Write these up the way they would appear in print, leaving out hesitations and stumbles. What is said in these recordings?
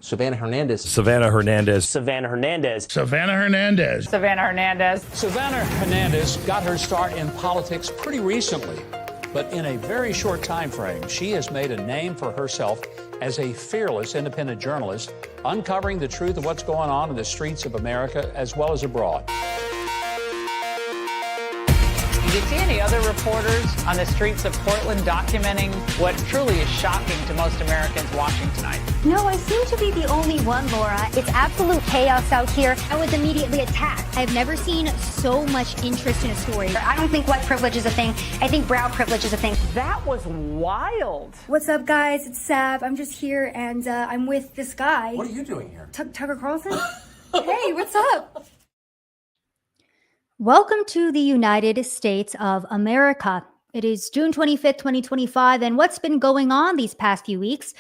Savannah Hernandez. Savannah Hernandez. Savannah Hernandez. Savannah Hernandez. Savannah Hernandez. Savannah Hernandez got her start in politics pretty recently, but in a very short time frame, she has made a name for herself as a fearless independent journalist, uncovering the truth of what's going on in the streets of America as well as abroad. Did you see any other reporters on the streets of Portland documenting what truly is shocking to most Americans watching tonight? No, I seem to be the only one, Laura. It's absolute chaos out here. I was immediately attacked. I've never seen so much interest in a story. I don't think white privilege is a thing. I think brown privilege is a thing. That was wild. What's up, guys? It's Sav. I'm just here, and I'm with this guy. What are you doing here? Tucker Carlson? Hey, what's up? Welcome to the United States of America. It is June 25th, 2025, and what's been going on these past few weeks?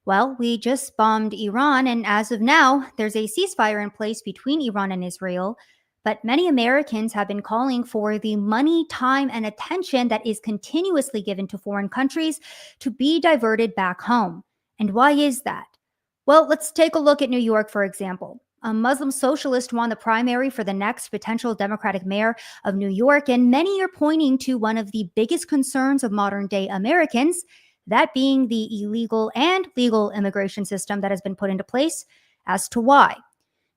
Well, we just bombed Iran, and as of now, there's a ceasefire in place between Iran and Israel, but many Americans have been calling for the money, time, and attention that is continuously given to foreign countries to be diverted back home. And why is that? Well, let's take a look at New York, for example. A Muslim socialist won the primary for the next potential Democratic mayor of New York, and many are pointing to one of the biggest concerns of modern-day Americans, that being the illegal and legal immigration system that has been put into place. As to why.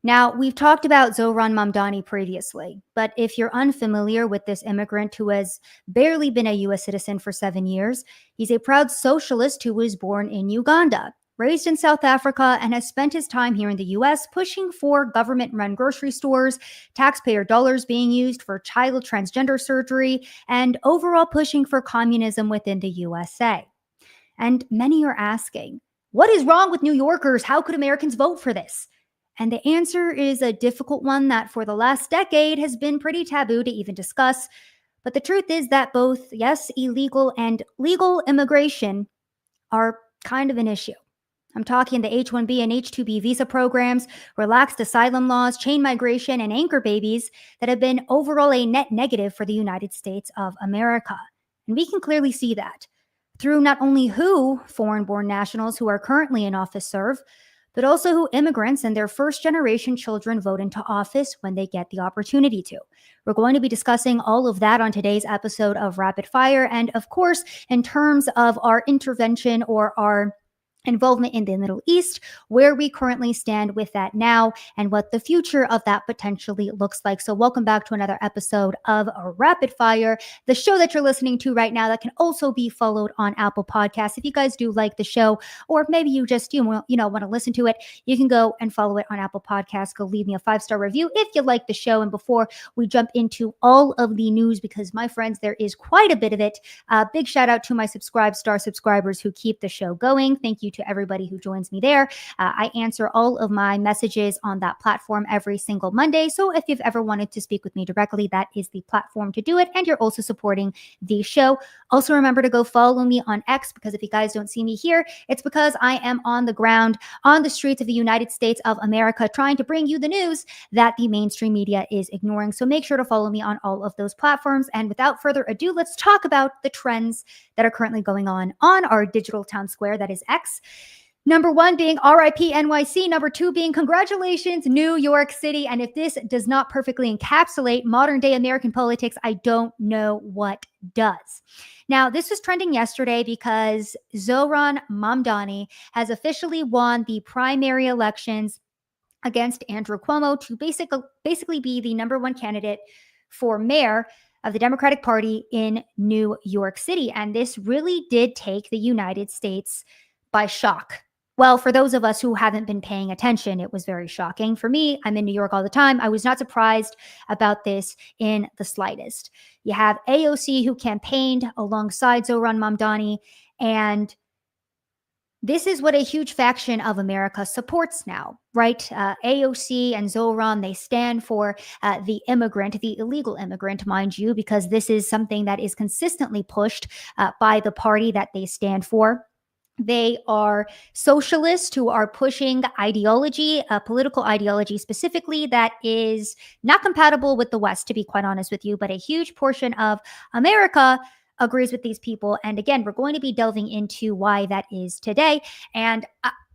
Now, we've talked about Zohran Mamdani previously, but if you're unfamiliar with this immigrant who has barely been a U.S. citizen for 7 years, he's a proud socialist who was born in Uganda, raised in South Africa, and has spent his time here in the U.S. pushing for government-run grocery stores, taxpayer dollars being used for child transgender surgery, and overall pushing for communism within the USA. And many are asking, what is wrong with New Yorkers? How could Americans vote for this? And the answer is a difficult one that for the last decade has been pretty taboo to even discuss. But the truth is that both, yes, illegal and legal immigration are kind of an issue. I'm talking the H-1B and H-2B visa programs, relaxed asylum laws, chain migration, and anchor babies that have been overall a net negative for the United States of America. And we can clearly see that through not only who foreign-born nationals who are currently in office serve, but also who immigrants and their first-generation children vote into office when they get the opportunity to. We're going to be discussing all of that on today's episode of Rapid Fire. And of course, in terms of our intervention or our involvement in the Middle East, where we currently stand with that now, and what the future of that potentially looks like. So welcome back to another episode of Rapid Fire, the show that you're listening to right now that can also be followed on Apple Podcasts. If you guys do like the show, or maybe you just want to listen to it, you can go and follow it on Apple Podcasts. Go leave me a 5-star review if you like the show. And before we jump into all of the news, because my friends, there is quite a bit of it, big shout out to my subscribers who keep the show going. Thank you to everybody who joins me there. I answer all of my messages on that platform every single Monday. So if you've ever wanted to speak with me directly, that is the platform to do it. And you're also supporting the show. Also remember to go follow me on X, because if you guys don't see me here, it's because I am on the ground, on the streets of the United States of America, trying to bring you the news that the mainstream media is ignoring. So make sure to follow me on all of those platforms. And without further ado, let's talk about the trends that are currently going on our digital town square, that is X. Number one being RIP NYC. Number two being congratulations, New York City. And if this does not perfectly encapsulate modern day American politics, I don't know what does. Now, this was trending yesterday because Zohran Mamdani has officially won the primary elections against Andrew Cuomo to basically be the number one candidate for mayor of the Democratic Party in New York City. And this really did take the United States by shock. Well, for those of us who haven't been paying attention, it was very shocking. For me, I'm in New York all the time. I was not surprised about this in the slightest. You have AOC who campaigned alongside Zohran Mamdani, and this is what a huge faction of America supports now, right? AOC and Zohran, they stand for the immigrant, the illegal immigrant, mind you, because this is something that is consistently pushed by the party that they stand for. They are socialists who are pushing ideology, political ideology specifically, that is not compatible with the West, to be quite honest with you, but a huge portion of America agrees with these people. And again, we're going to be delving into why that is today. And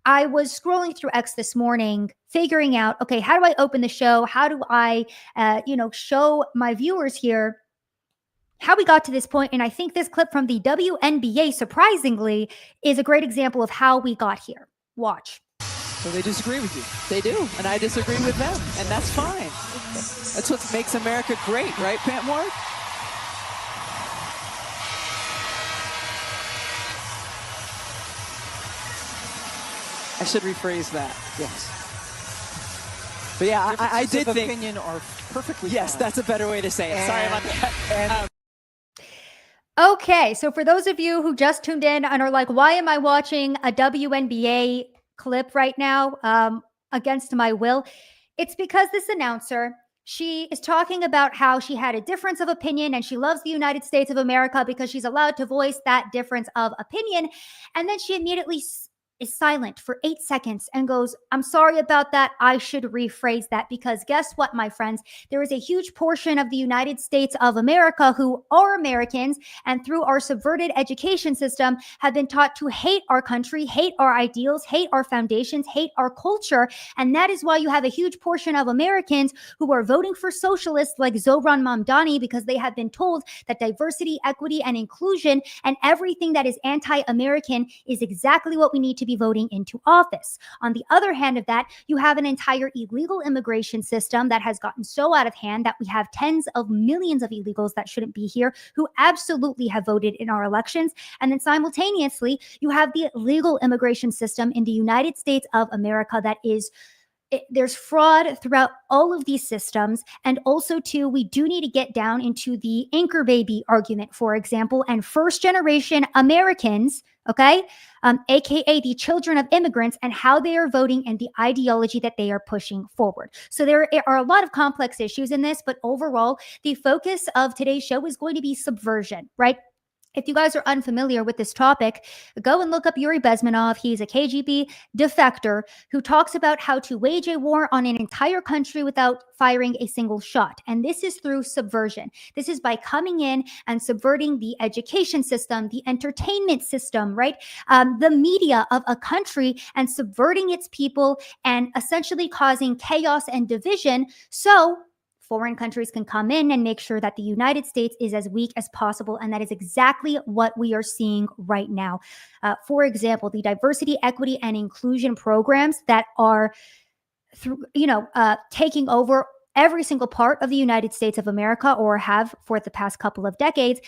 I was scrolling through X this morning, figuring out, okay, how do I open the show? How do I, show my viewers here how we got to this point? And I think this clip from the WNBA, surprisingly, is a great example of how we got here. Watch. So they disagree with you. They do, and I disagree with them, and that's fine. That's what makes America great, right, Pant Ward? I should rephrase that. Yes. But yeah, I did think opinion are perfectly yes, fine. That's a better way to say it. Sorry about that. Okay, so for those of you who just tuned in and are like, why am I watching a WNBA clip right now against my will? It's because this announcer, she is talking about how she had a difference of opinion and she loves the United States of America because she's allowed to voice that difference of opinion. And then she immediately is silent for 8 seconds and goes, I'm sorry about that. I should rephrase that because guess what, my friends? There is a huge portion of the United States of America who are Americans and through our subverted education system have been taught to hate our country, hate our ideals, hate our foundations, hate our culture. And that is why you have a huge portion of Americans who are voting for socialists like Zohran Mamdani because they have been told that diversity, equity, and inclusion and everything that is anti-American is exactly what we need to be voting into office. On the other hand of that, you have an entire illegal immigration system that has gotten so out of hand that we have tens of millions of illegals that shouldn't be here who absolutely have voted in our elections. And then simultaneously, you have the legal immigration system in the United States of America that is there's fraud throughout all of these systems. And also, too, we do need to get down into the anchor baby argument, for example, and first generation Americans, okay, aka the children of immigrants and how they are voting and the ideology that they are pushing forward. So there are a lot of complex issues in this, but overall, the focus of today's show is going to be subversion, right? If you guys are unfamiliar with this topic, go and look up Yuri Bezmenov. He's a KGB defector who talks about how to wage a war on an entire country without firing a single shot. And this is through subversion. This is by coming in and subverting the education system, the entertainment system, right? The media of a country and subverting its people and essentially causing chaos and division. So foreign countries can come in and make sure that the United States is as weak as possible. And that is exactly what we are seeing right now. For example, the diversity, equity, and inclusion programs that are taking over every single part of the United States of America or have for the past couple of decades,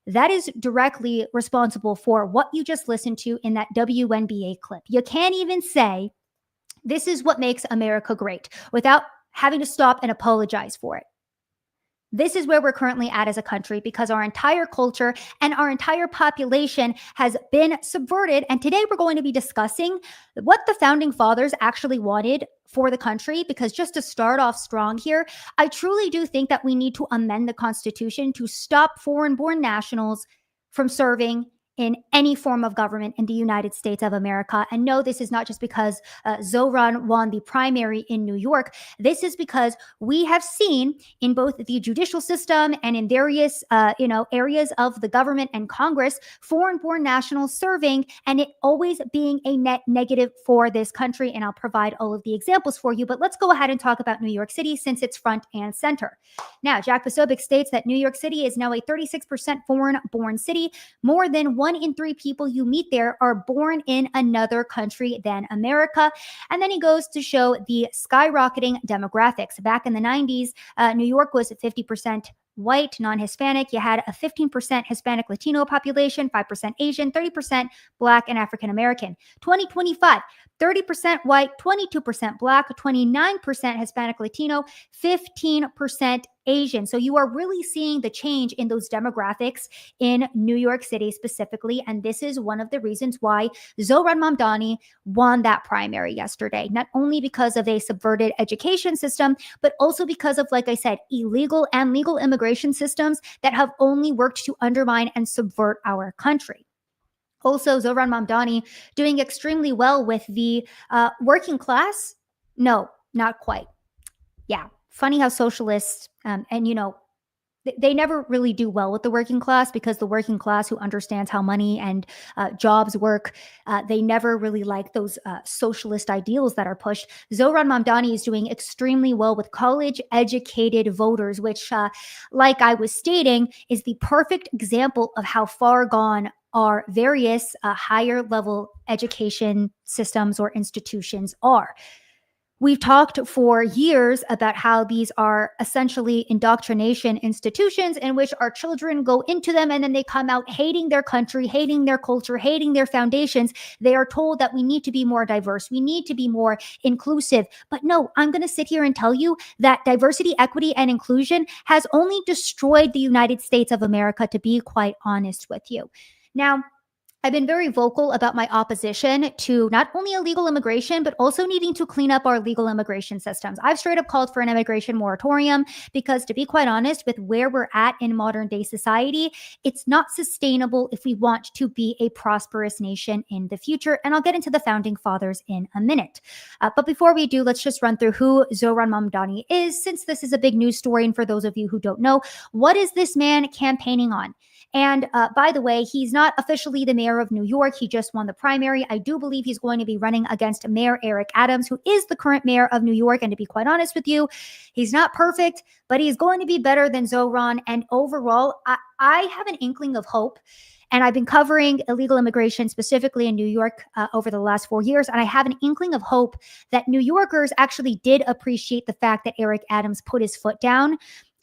that is directly responsible for what you just listened to in that WNBA clip. You can't even say this is what makes America great without having to stop and apologize for it. This is where we're currently at as a country because our entire culture and our entire population has been subverted. And today we're going to be discussing what the founding fathers actually wanted for the country. Because just to start off strong here, I truly do think that we need to amend the Constitution to stop foreign-born nationals from serving in any form of government in the United States of America. And no, this is not just because Zohran won the primary in New York. This is because we have seen in both the judicial system and in various, areas of the government and Congress, foreign-born nationals serving, and it always being a net negative for this country. And I'll provide all of the examples for you. But let's go ahead and talk about New York City since it's front and center. Now, Jack Posobiec states that New York City is now a 36% foreign-born city. More than 1 in 3 people you meet there are born in another country than America. And then he goes to show the skyrocketing demographics. Back in the 90s, New York was 50% white, non-Hispanic. You had a 15% Hispanic Latino population, 5% Asian, 30% Black and African American. 2025, 30% white, 22% Black, 29% Hispanic Latino, 15% Asian. So you are really seeing the change in those demographics in New York City specifically. And this is one of the reasons why Zohran Mamdani won that primary yesterday, not only because of a subverted education system, but also because of, like I said, illegal and legal immigration systems that have only worked to undermine and subvert our country. Also, Zohran Mamdani doing extremely well with the working class. No, not quite. Yeah. Funny how socialists, they never really do well with the working class, because the working class who understands how money and jobs work, they never really like those socialist ideals that are pushed. Zohran Mamdani is doing extremely well with college-educated voters, which, like I was stating, is the perfect example of how far gone our various higher level education systems or institutions are. We've talked for years about how these are essentially indoctrination institutions in which our children go into them and then they come out hating their country, hating their culture, hating their foundations. They are told that we need to be more diverse. We need to be more inclusive. But no, I'm going to sit here and tell you that diversity, equity, and inclusion has only destroyed the United States of America, to be quite honest with you. Now, I've been very vocal about my opposition to not only illegal immigration, but also needing to clean up our legal immigration systems. I've straight up called for an immigration moratorium because, to be quite honest, with where we're at in modern day society, it's not sustainable if we want to be a prosperous nation in the future. And I'll get into the founding fathers in a minute. But before we do, let's just run through who Zohran Mamdani is, since this is a big news story. And for those of you who don't know, what is this man campaigning on? And by the way, he's not officially the mayor of New York. He just won the primary. I do believe he's going to be running against Mayor Eric Adams, who is the current mayor of New York. And to be quite honest with you, he's not perfect, but he's going to be better than Zohran. And overall, I have an inkling of hope. And I've been covering illegal immigration specifically in New York over the last 4 years. And I have an inkling of hope that New Yorkers actually did appreciate the fact that Eric Adams put his foot down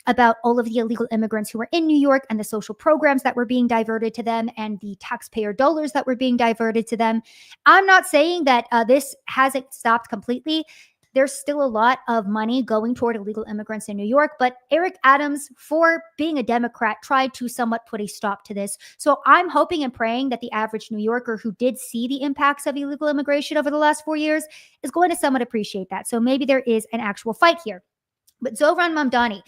about all of the illegal immigrants who were in New York and the social programs that were being diverted to them and the taxpayer dollars that were being diverted to them. I'm not saying that this hasn't stopped completely. There's still a lot of money going toward illegal immigrants in New York, but Eric Adams, for being a Democrat, tried to somewhat put a stop to this. So I'm hoping and praying that the average New Yorker who did see the impacts of illegal immigration over the last 4 years is going to somewhat appreciate that. So maybe there is an actual fight here. But Zohran Mamdani,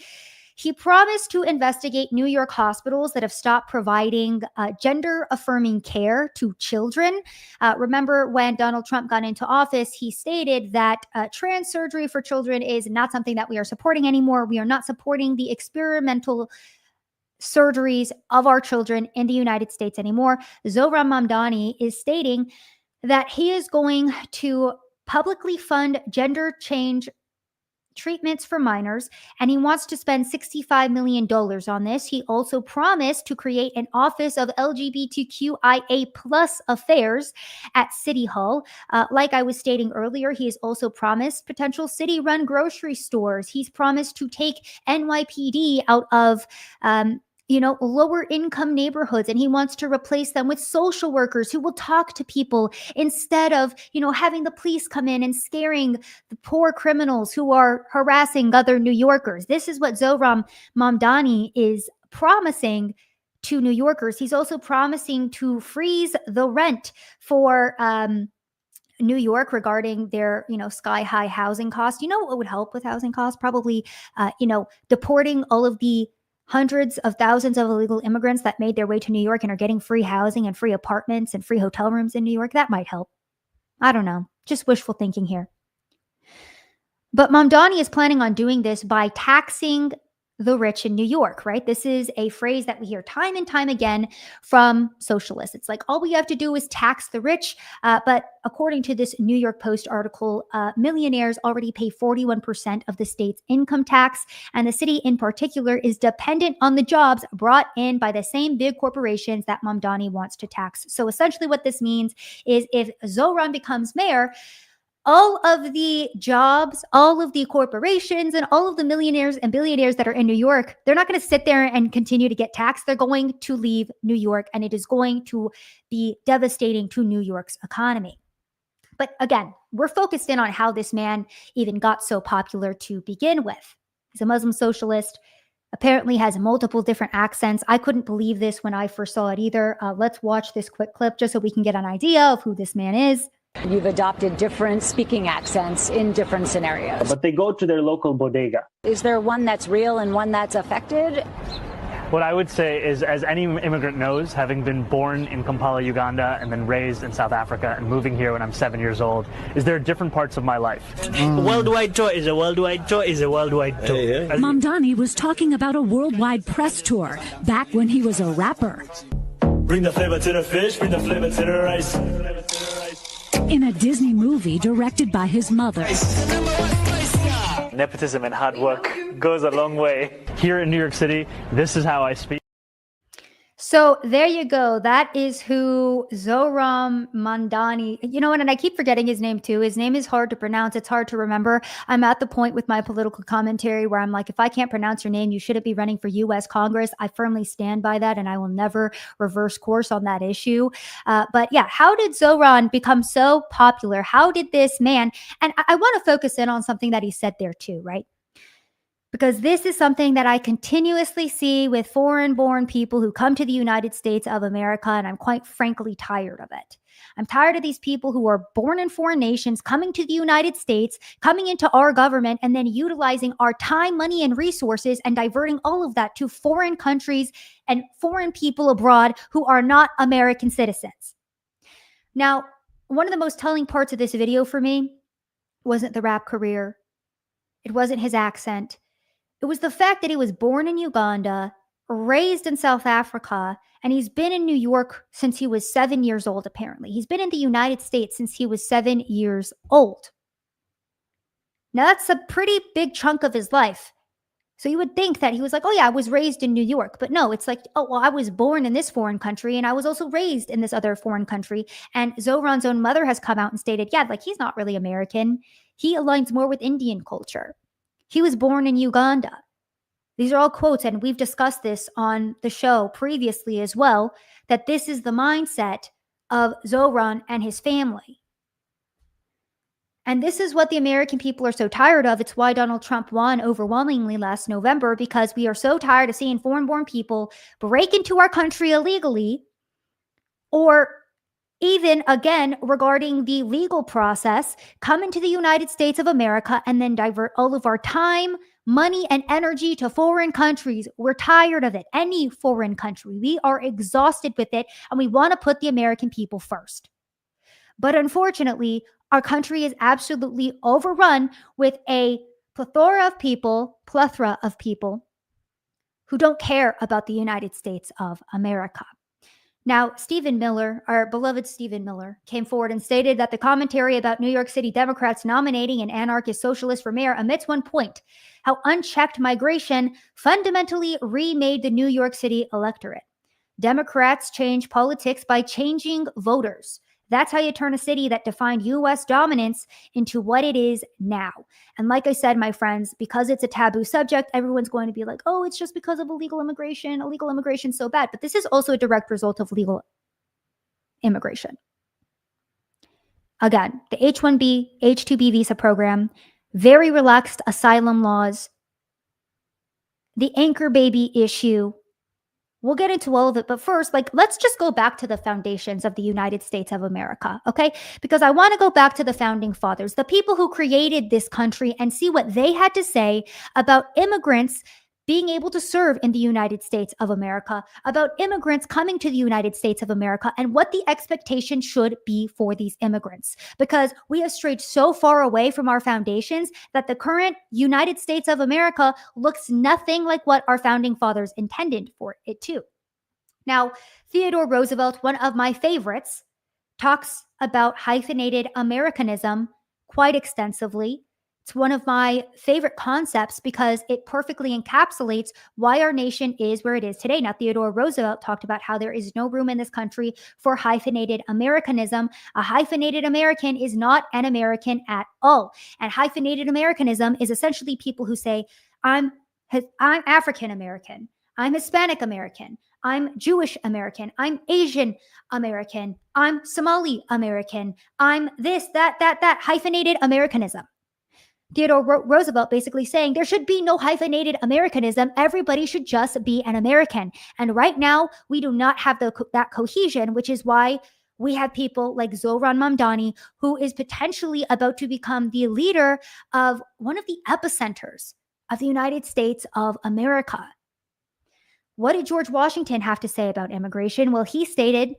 he promised to investigate New York hospitals that have stopped providing gender-affirming care to children. Remember, when Donald Trump got into office, he stated that trans surgery for children is not something that we are supporting anymore. We are not supporting the experimental surgeries of our children in the United States anymore. Zohran Mamdani is stating that he is going to publicly fund gender change treatments for minors, and he wants to spend $65 million on this. He also promised to create an office of LGBTQIA+ affairs at City Hall. Like I was stating earlier, he has also promised potential city-run grocery stores. He's promised to take NYPD out of lower income neighborhoods, and he wants to replace them with social workers who will talk to people instead of, having the police come in and scaring the poor criminals who are harassing other New Yorkers. This is what Zohran Mamdani is promising to New Yorkers. He's also promising to freeze the rent for New York regarding their, sky high housing costs. You know what would help with housing costs? Probably, deporting all of the hundreds of thousands of illegal immigrants that made their way to New York and are getting free housing and free apartments and free hotel rooms in New York. That might help. I don't know. Just wishful thinking here. But Mamdani is planning on doing this by taxing the rich in New York, right? This is a phrase that we hear time and time again from socialists. It's like, all we have to do is tax the rich. But according to this New York Post article, millionaires already pay 41% of the state's income tax. And the city in particular is dependent on the jobs brought in by the same big corporations that Mamdani wants to tax. So essentially what this means is, if Zohran becomes mayor, all of the jobs, all of the corporations, and all of the millionaires and billionaires that are in New York, they're not going to sit there and continue to get taxed. They're going to leave New York, and it is going to be devastating to New York's economy. But again, we're focused in on how this man even got so popular to begin with. He's a Muslim socialist, apparently has multiple different accents. I couldn't believe this when I first saw it either. Let's watch this quick clip just so we can get an idea of who this man is. You've adopted different speaking accents in different scenarios. But they go to their local bodega. Is there one that's real and one that's affected? What I would say is, as any immigrant knows, having been born in Kampala, Uganda, and then raised in South Africa and moving here when I'm 7 years old, is there are different parts of my life. Worldwide tour is a worldwide tour is a worldwide tour. Mamdani was talking about a worldwide press tour back when he was a rapper. Bring the flavor to the fish, bring the flavor to the rice. In a Disney movie directed by his mother. Nepotism and hard work goes a long way. Here in New York City, this is how I speak. So there you go. That is who Zohran Mamdani, you know what, and I keep forgetting his name too. His name is hard to pronounce. It's hard to remember. I'm at the point with my political commentary where I'm like, if I can't pronounce your name, you shouldn't be running for U.S. Congress. I firmly stand by that, and I will never reverse course on that issue. But yeah, how did Zohran become so popular? How did this man, and I want to focus in on something that he said there too, right? Because this is something that I continuously see with foreign-born people who come to the United States of America, and I'm quite frankly tired of it. I'm tired of these people who are born in foreign nations coming to the United States, coming into our government, and then utilizing our time, money, and resources and diverting all of that to foreign countries and foreign people abroad who are not American citizens. Now, one of the most telling parts of this video for me wasn't the rap career. It wasn't his accent. It was the fact that he was born in Uganda, raised in South Africa, and he's been in New York since he was 7 years old, apparently. He's been in the United States since he was 7 years old. Now, that's a pretty big chunk of his life. So you would think that he was like, oh yeah, I was raised in New York. But no, it's like, oh, well, I was born in this foreign country, and I was also raised in this other foreign country. And Zohran's own mother has come out and stated, yeah, like he's not really American. He aligns more with Indian culture. He was born in Uganda. These are all quotes, and we've discussed this on the show previously as well, that this is the mindset of Zohran and his family. And this is what the American people are so tired of. It's why Donald Trump won overwhelmingly last November, because we are so tired of seeing foreign-born people break into our country illegally, or even, again, regarding the legal process, come into the United States of America and then divert all of our time, money, and energy to foreign countries. We're tired of it. Any foreign country. We are exhausted with it, and we want to put the American people first. But unfortunately, our country is absolutely overrun with a plethora of people who don't care about the United States of America. Now, Stephen Miller, our beloved Stephen Miller, came forward and stated that the commentary about New York City Democrats nominating an anarchist socialist for mayor omits one point: how unchecked migration fundamentally remade the New York City electorate. Democrats change politics by changing voters. That's how you turn a city that defined U.S. dominance into what it is now. And like I said, my friends, because it's a taboo subject, everyone's going to be like, oh, it's just because of illegal immigration. Illegal immigration is so bad. But this is also a direct result of legal immigration. Again, the H-1B, H-2B visa program, very relaxed asylum laws, the anchor baby issue. We'll get into all of it, but first, let's just go back to the foundations of the United States of America, okay? Because I want to go back to the founding fathers, the people who created this country, and see what they had to say about immigrants being able to serve in the United States of America, about immigrants coming to the United States of America, and what the expectation should be for these immigrants. Because we have strayed so far away from our foundations that the current United States of America looks nothing like what our founding fathers intended for it to. Now, Theodore Roosevelt, one of my favorites, talks about hyphenated Americanism quite extensively. It's one of my favorite concepts because it perfectly encapsulates why our nation is where it is today. Now, Theodore Roosevelt talked about how there is no room in this country for hyphenated Americanism. A hyphenated American is not an American at all. And hyphenated Americanism is essentially people who say, I'm African American, I'm Hispanic American, I'm Jewish American, I'm Asian American, I'm Somali American, I'm this, that, hyphenated Americanism. Theodore Roosevelt basically saying there should be no hyphenated Americanism. Everybody should just be an American. And right now, we do not have that cohesion, which is why we have people like Zohran Mamdani, who is potentially about to become the leader of one of the epicenters of the United States of America. What did George Washington have to say about immigration? Well, he stated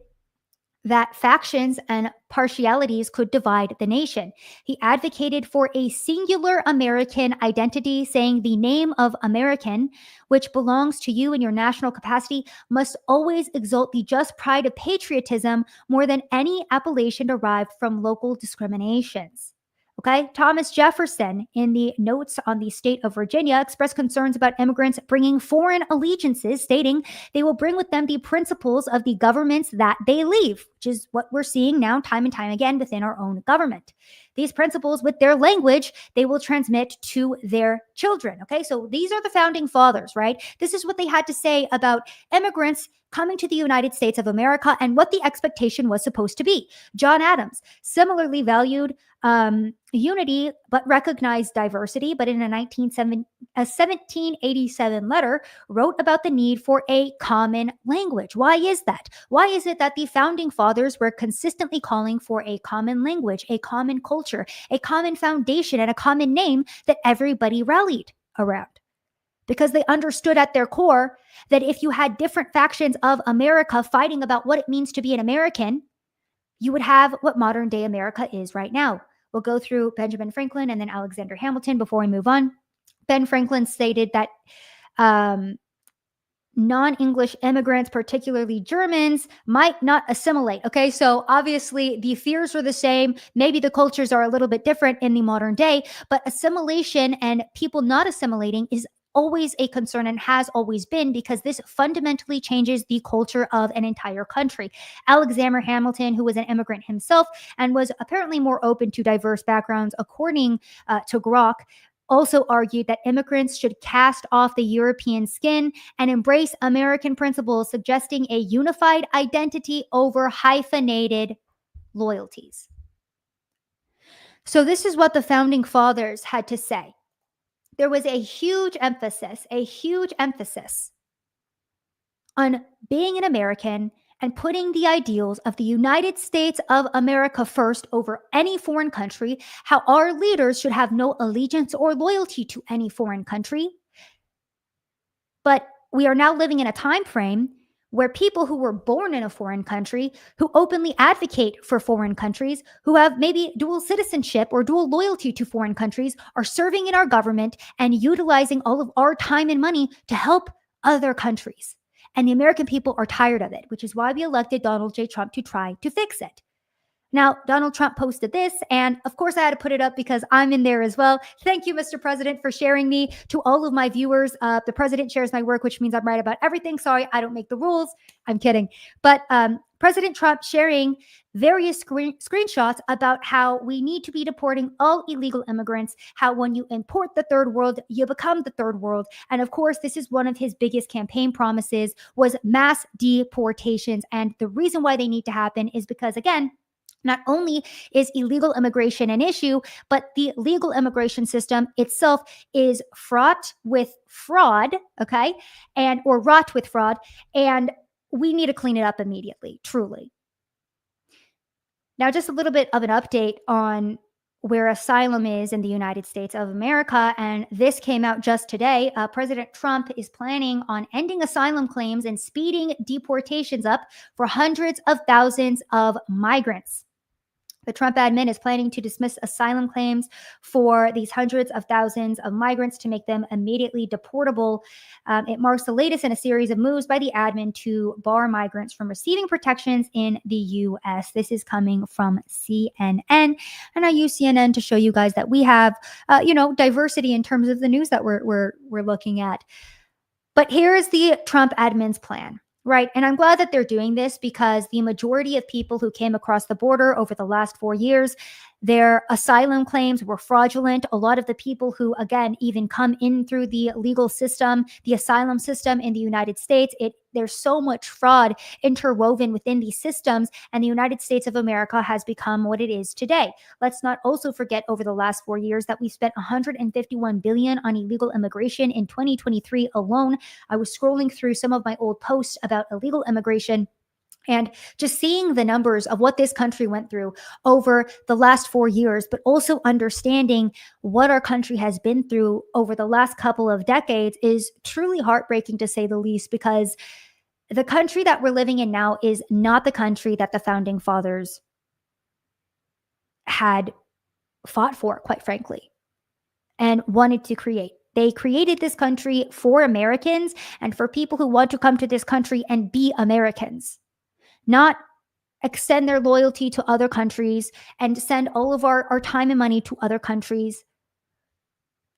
that factions and partialities could divide the nation. He advocated for a singular American identity, saying the name of American, which belongs to you in your national capacity, must always exalt the just pride of patriotism more than any appellation derived from local discriminations. Okay, Thomas Jefferson, in the notes on the state of Virginia, expressed concerns about immigrants bringing foreign allegiances, stating they will bring with them the principles of the governments that they leave, which is what we're seeing now time and time again within our own government. These principles, with their language, they will transmit to their children. Okay, so these are the founding fathers, right? This is what they had to say about immigrants coming to the United States of America and what the expectation was supposed to be. John Adams similarly valued unity but recognized diversity, but in a 1787 letter wrote about the need for a common language. Why is that? Why is it that the founding fathers were consistently calling for a common language, a common culture, a common foundation, and a common name that everybody rallied around? Because they understood at their core that if you had different factions of America fighting about what it means to be an American, you would have what modern day America is right now. We'll go through Benjamin Franklin and then Alexander Hamilton before we move on. Ben Franklin stated that non-English immigrants, particularly Germans, might not assimilate. Okay, so obviously the fears are the same. Maybe the cultures are a little bit different in the modern day, but assimilation and people not assimilating is always a concern and has always been, because this fundamentally changes the culture of an entire country. Alexander Hamilton, who was an immigrant himself and was apparently more open to diverse backgrounds, according to Grok, also argued that immigrants should cast off the European skin and embrace American principles, suggesting a unified identity over hyphenated loyalties. So this is what the founding fathers had to say. There was a huge emphasis on being an American and putting the ideals of the United States of America first over any foreign country, how our leaders should have no allegiance or loyalty to any foreign country. But we are now living in a time frame where people who were born in a foreign country, who openly advocate for foreign countries, who have maybe dual citizenship or dual loyalty to foreign countries, are serving in our government and utilizing all of our time and money to help other countries. And the American people are tired of it, which is why we elected Donald J. Trump to try to fix it. Now, Donald Trump posted this, and of course I had to put it up because I'm in there as well. Thank you, Mr. President, for sharing me. To all of my viewers, the president shares my work, which means I'm right about everything. Sorry, I don't make the rules. I'm kidding. But President Trump sharing various screenshots about how we need to be deporting all illegal immigrants, how when you import the third world, you become the third world. And of course, this is one of his biggest campaign promises, was mass deportations. And the reason why they need to happen is because, again, not only is illegal immigration an issue, but the legal immigration system itself is fraught with fraud, okay, or wrought with fraud, and we need to clean it up immediately, truly. Now, just a little bit of an update on where asylum is in the United States of America, and this came out just today. President Trump is planning on ending asylum claims and speeding deportations up for hundreds of thousands of migrants. The Trump admin is planning to dismiss asylum claims for these hundreds of thousands of migrants to make them immediately deportable. It marks the latest in a series of moves by the admin to bar migrants from receiving protections in the U.S. This is coming from CNN. And I use CNN to show you guys that we have, diversity in terms of the news that we're looking at. But here is the Trump admin's plan. Right. And I'm glad that they're doing this, because the majority of people who came across the border over the last 4 years, their asylum claims were fraudulent. A lot of the people who, again, even come in through the legal system, the asylum system in the United States, there's so much fraud interwoven within these systems, and the United States of America has become what it is today. Let's not also forget, over the last 4 years, that we spent $151 billion on illegal immigration in 2023 alone. I was scrolling through some of my old posts about illegal immigration, And just seeing the numbers of what this country went through over the last 4 years, but also understanding what our country has been through over the last couple of decades is truly heartbreaking, to say the least, because the country that we're living in now is not the country that the founding fathers had fought for, quite frankly, and wanted to create. They created this country for Americans and for people who want to come to this country and be Americans, not extend their loyalty to other countries and send all of our time and money to other countries.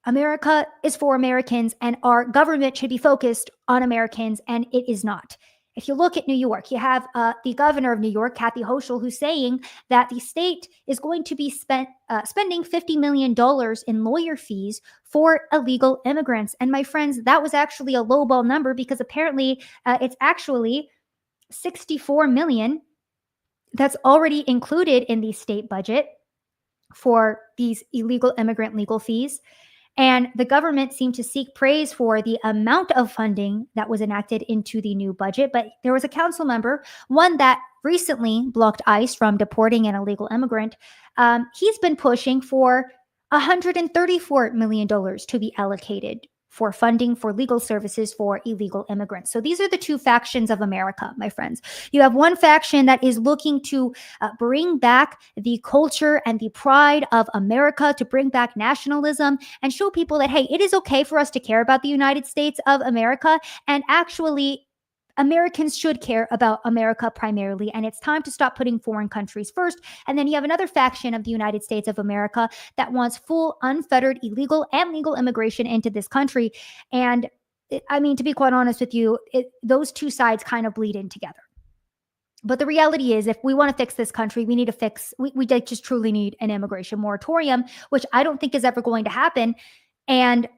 America is for Americans, and our government should be focused on Americans, and it is not. If you look at New York, you have the governor of New York, Kathy Hochul, who's saying that the state is going to be spending $50 million in lawyer fees for illegal immigrants. And my friends, that was actually a lowball number, because apparently it's actually $64 million that's already included in the state budget for these illegal immigrant legal fees. And the government seemed to seek praise for the amount of funding that was enacted into the new budget. But there was a council member, one that recently blocked ICE from deporting an illegal immigrant. He's been pushing for $134 million to be allocated for funding for legal services for illegal immigrants. So these are the two factions of America, my friends. You have one faction that is looking to bring back the culture and the pride of America, to bring back nationalism and show people that, hey, it is okay for us to care about the United States of America, and actually Americans should care about America primarily, and it's time to stop putting foreign countries first. And then you have another faction of the United States of America that wants full, unfettered, illegal and legal immigration into this country. And I mean, to be quite honest with you, those two sides kind of bleed in together. But the reality is, if we want to fix this country, we need to fix, we just truly need an immigration moratorium, which I don't think is ever going to happen. And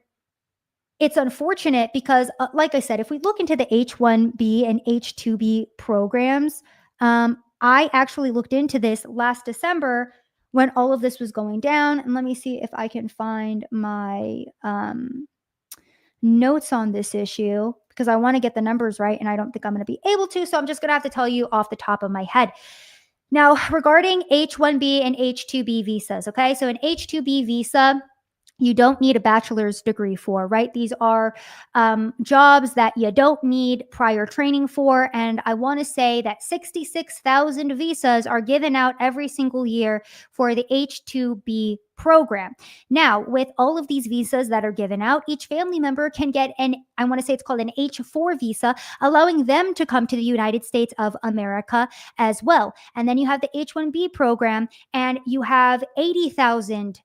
it's unfortunate because, like I said, if we look into the H-1B and H-2B programs, I actually looked into this last December when all of this was going down. And let me see if I can find my notes on this issue, because I want to get the numbers right, and I don't think I'm going to be able to. So I'm just going to have to tell you off the top of my head. Now, regarding H-1B and H-2B visas, okay? So an H-2B visa, you don't need a bachelor's degree for, right? These are jobs that you don't need prior training for. And I want to say that 66,000 visas are given out every single year for the H-2B program. Now, with all of these visas that are given out, each family member can get I want to say it's called an H-4 visa, allowing them to come to the United States of America as well. And then you have the H-1B program, and you have 80,000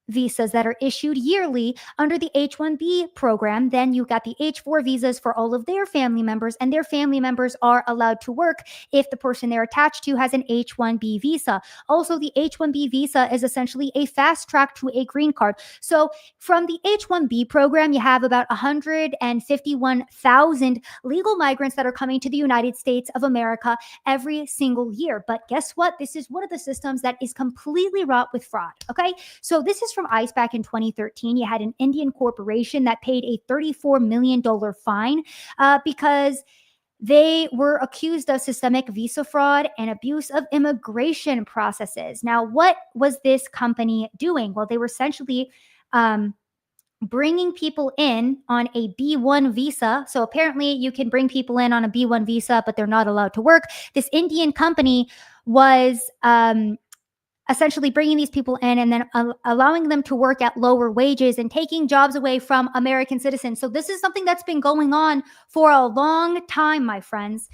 visas that are issued yearly under the H-1B program. Then you got the H-4 visas for all of their family members, and their family members are allowed to work if the person they're attached to has an H-1B visa. Also, the H-1B visa is essentially a fast track to a green card. So from the H-1B program, you have about 151,000 legal migrants that are coming to the United States of America every single year. But guess what? This is one of the systems that is completely wrought with fraud. Okay, so this is from ICE back in 2013. You had an Indian corporation that paid a $34 million fine because they were accused of systemic visa fraud and abuse of immigration processes. Now, what was this company doing? Well, they were essentially bringing people in on a B1 visa. So apparently you can bring people in on a B1 visa, but they're not allowed to work. This Indian company was essentially bringing these people in and then allowing them to work at lower wages and taking jobs away from American citizens. So this is something that's been going on for a long time, my friends.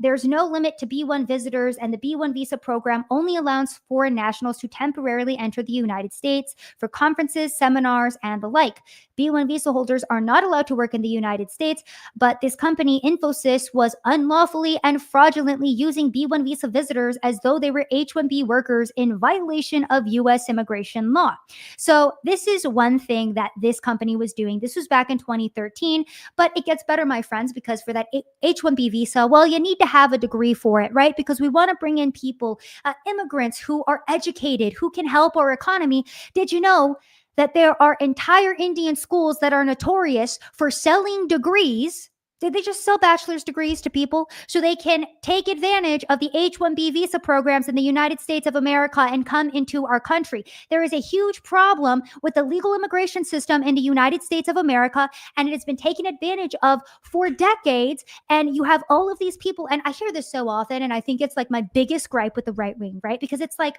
There's no limit to B1 visitors, and the B1 visa program only allows foreign nationals to temporarily enter the United States for conferences, seminars, and the like. B1 visa holders are not allowed to work in the United States, but this company, Infosys, was unlawfully and fraudulently using B1 visa visitors as though they were H-1B workers in violation of U.S. immigration law. So this is one thing that this company was doing. This was back in 2013, but it gets better, my friends, because for that H-1B visa, well, you need to have a degree for it, right? Because we want to bring in people, immigrants who are educated, who can help our economy. Did you know that there are entire Indian schools that are notorious for selling degrees Did they just sell bachelor's degrees to people so they can take advantage of the H-1B visa programs in the United States of America and come into our country? There is a huge problem with the legal immigration system in the United States of America, and it has been taken advantage of for decades. And you have all of these people, and I hear this so often, and I think it's like my biggest gripe with the right wing, right? Because it's like,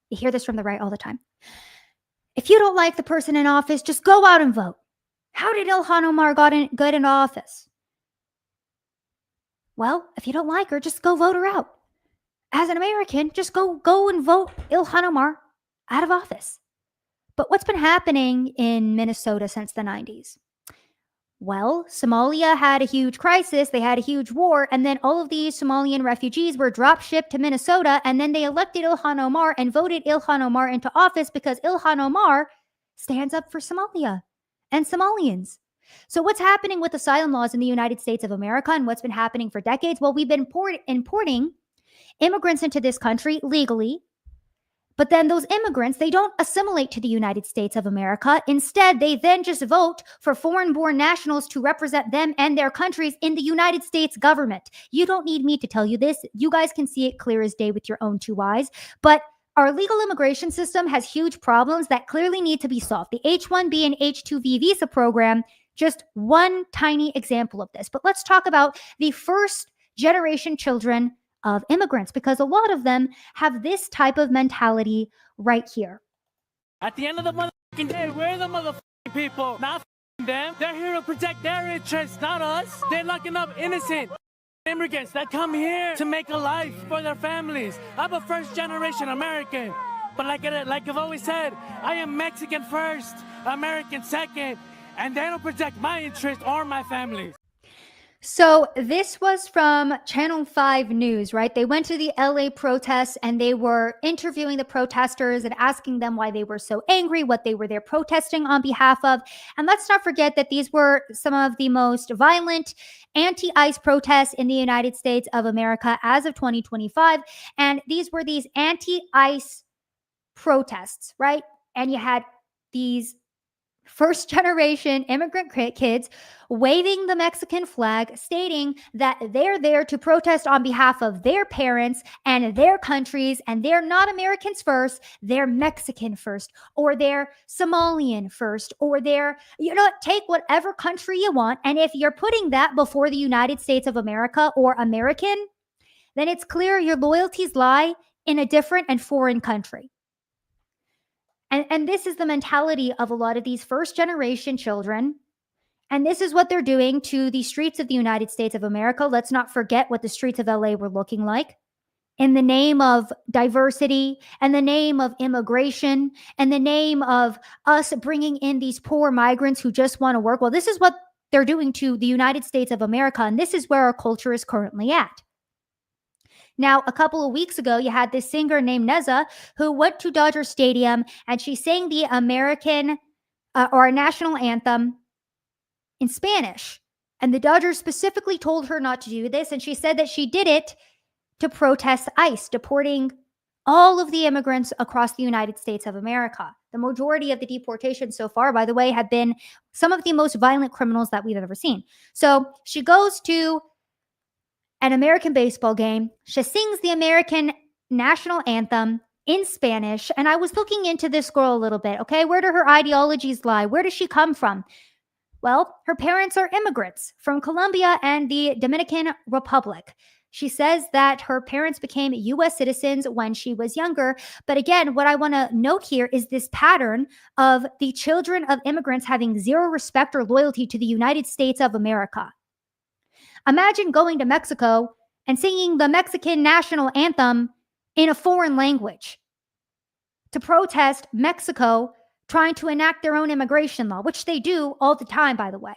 you hear this from the right all the time. If you don't like the person in office, just go out and vote. How did Ilhan Omar get into office? Well, if you don't like her, just go vote her out. As an American, just go and vote Ilhan Omar out of office. But what's been happening in Minnesota since the 90s? Well, Somalia had a huge crisis. They had a huge war. And then all of these Somalian refugees were drop shipped to Minnesota. And then they elected Ilhan Omar and voted Ilhan Omar into office because Ilhan Omar stands up for Somalia and Somalians. So what's happening with asylum laws in the United States of America and what's been happening for decades? Well, we've been importing immigrants into this country legally. But then those immigrants, they don't assimilate to the United States of America. Instead, they then just vote for foreign-born nationals to represent them and their countries in the United States government. You don't need me to tell you this. You guys can see it clear as day with your own two eyes. But our legal immigration system has huge problems that clearly need to be solved. The H-1B and H-2B visa program, just one tiny example of this. But let's talk about the first generation children of immigrants, because a lot of them have this type of mentality right here. At the end of the motherfucking day, we're the motherfucking people, not them. They're here to protect their interests, not us. They're locking up innocent immigrants that come here to make a life for their families. I'm a first generation American, but like I've always said, I am Mexican first, American second, and they don't protect my interests or my family's. So this was from Channel 5 News, right? They went to the LA protests and they were interviewing the protesters and asking them why they were so angry, what they were there protesting on behalf of. And let's not forget that these were some of the most violent anti-ICE protests in the United States of America as of 2025. And these were these anti-ICE protests, right? And you had these first generation immigrant kids waving the Mexican flag, stating that they're there to protest on behalf of their parents and their countries, and they're not Americans first, they're Mexican first, or they're Somalian first, or they're, take whatever country you want. And if you're putting that before the United States of America or American, then it's clear your loyalties lie in a different and foreign country. And this is the mentality of a lot of these first generation children. And this is what they're doing to the streets of the United States of America. Let's not forget what the streets of LA were looking like. In the name of diversity, and the name of immigration, and the name of us bringing in these poor migrants who just want to work. Well, this is what they're doing to the United States of America. And this is where our culture is currently at. Now, a couple of weeks ago, you had this singer named Neza who went to Dodger Stadium and she sang the American or our national anthem in Spanish. And the Dodgers specifically told her not to do this. And she said that she did it to protest ICE deporting all of the immigrants across the United States of America. The majority of the deportations so far, by the way, have been some of the most violent criminals that we've ever seen. So she goes to an American baseball game. She sings the American national anthem in Spanish. And I was looking into this girl a little bit. Okay, where do her ideologies lie? Where does she come from? Well, her parents are immigrants from Colombia and the Dominican Republic. She says that her parents became U.S. citizens when she was younger. But again, what I want to note here is this pattern of the children of immigrants having zero respect or loyalty to the United States of America. Imagine going to Mexico and singing the Mexican national anthem in a foreign language to protest Mexico trying to enact their own immigration law, which they do all the time, by the way.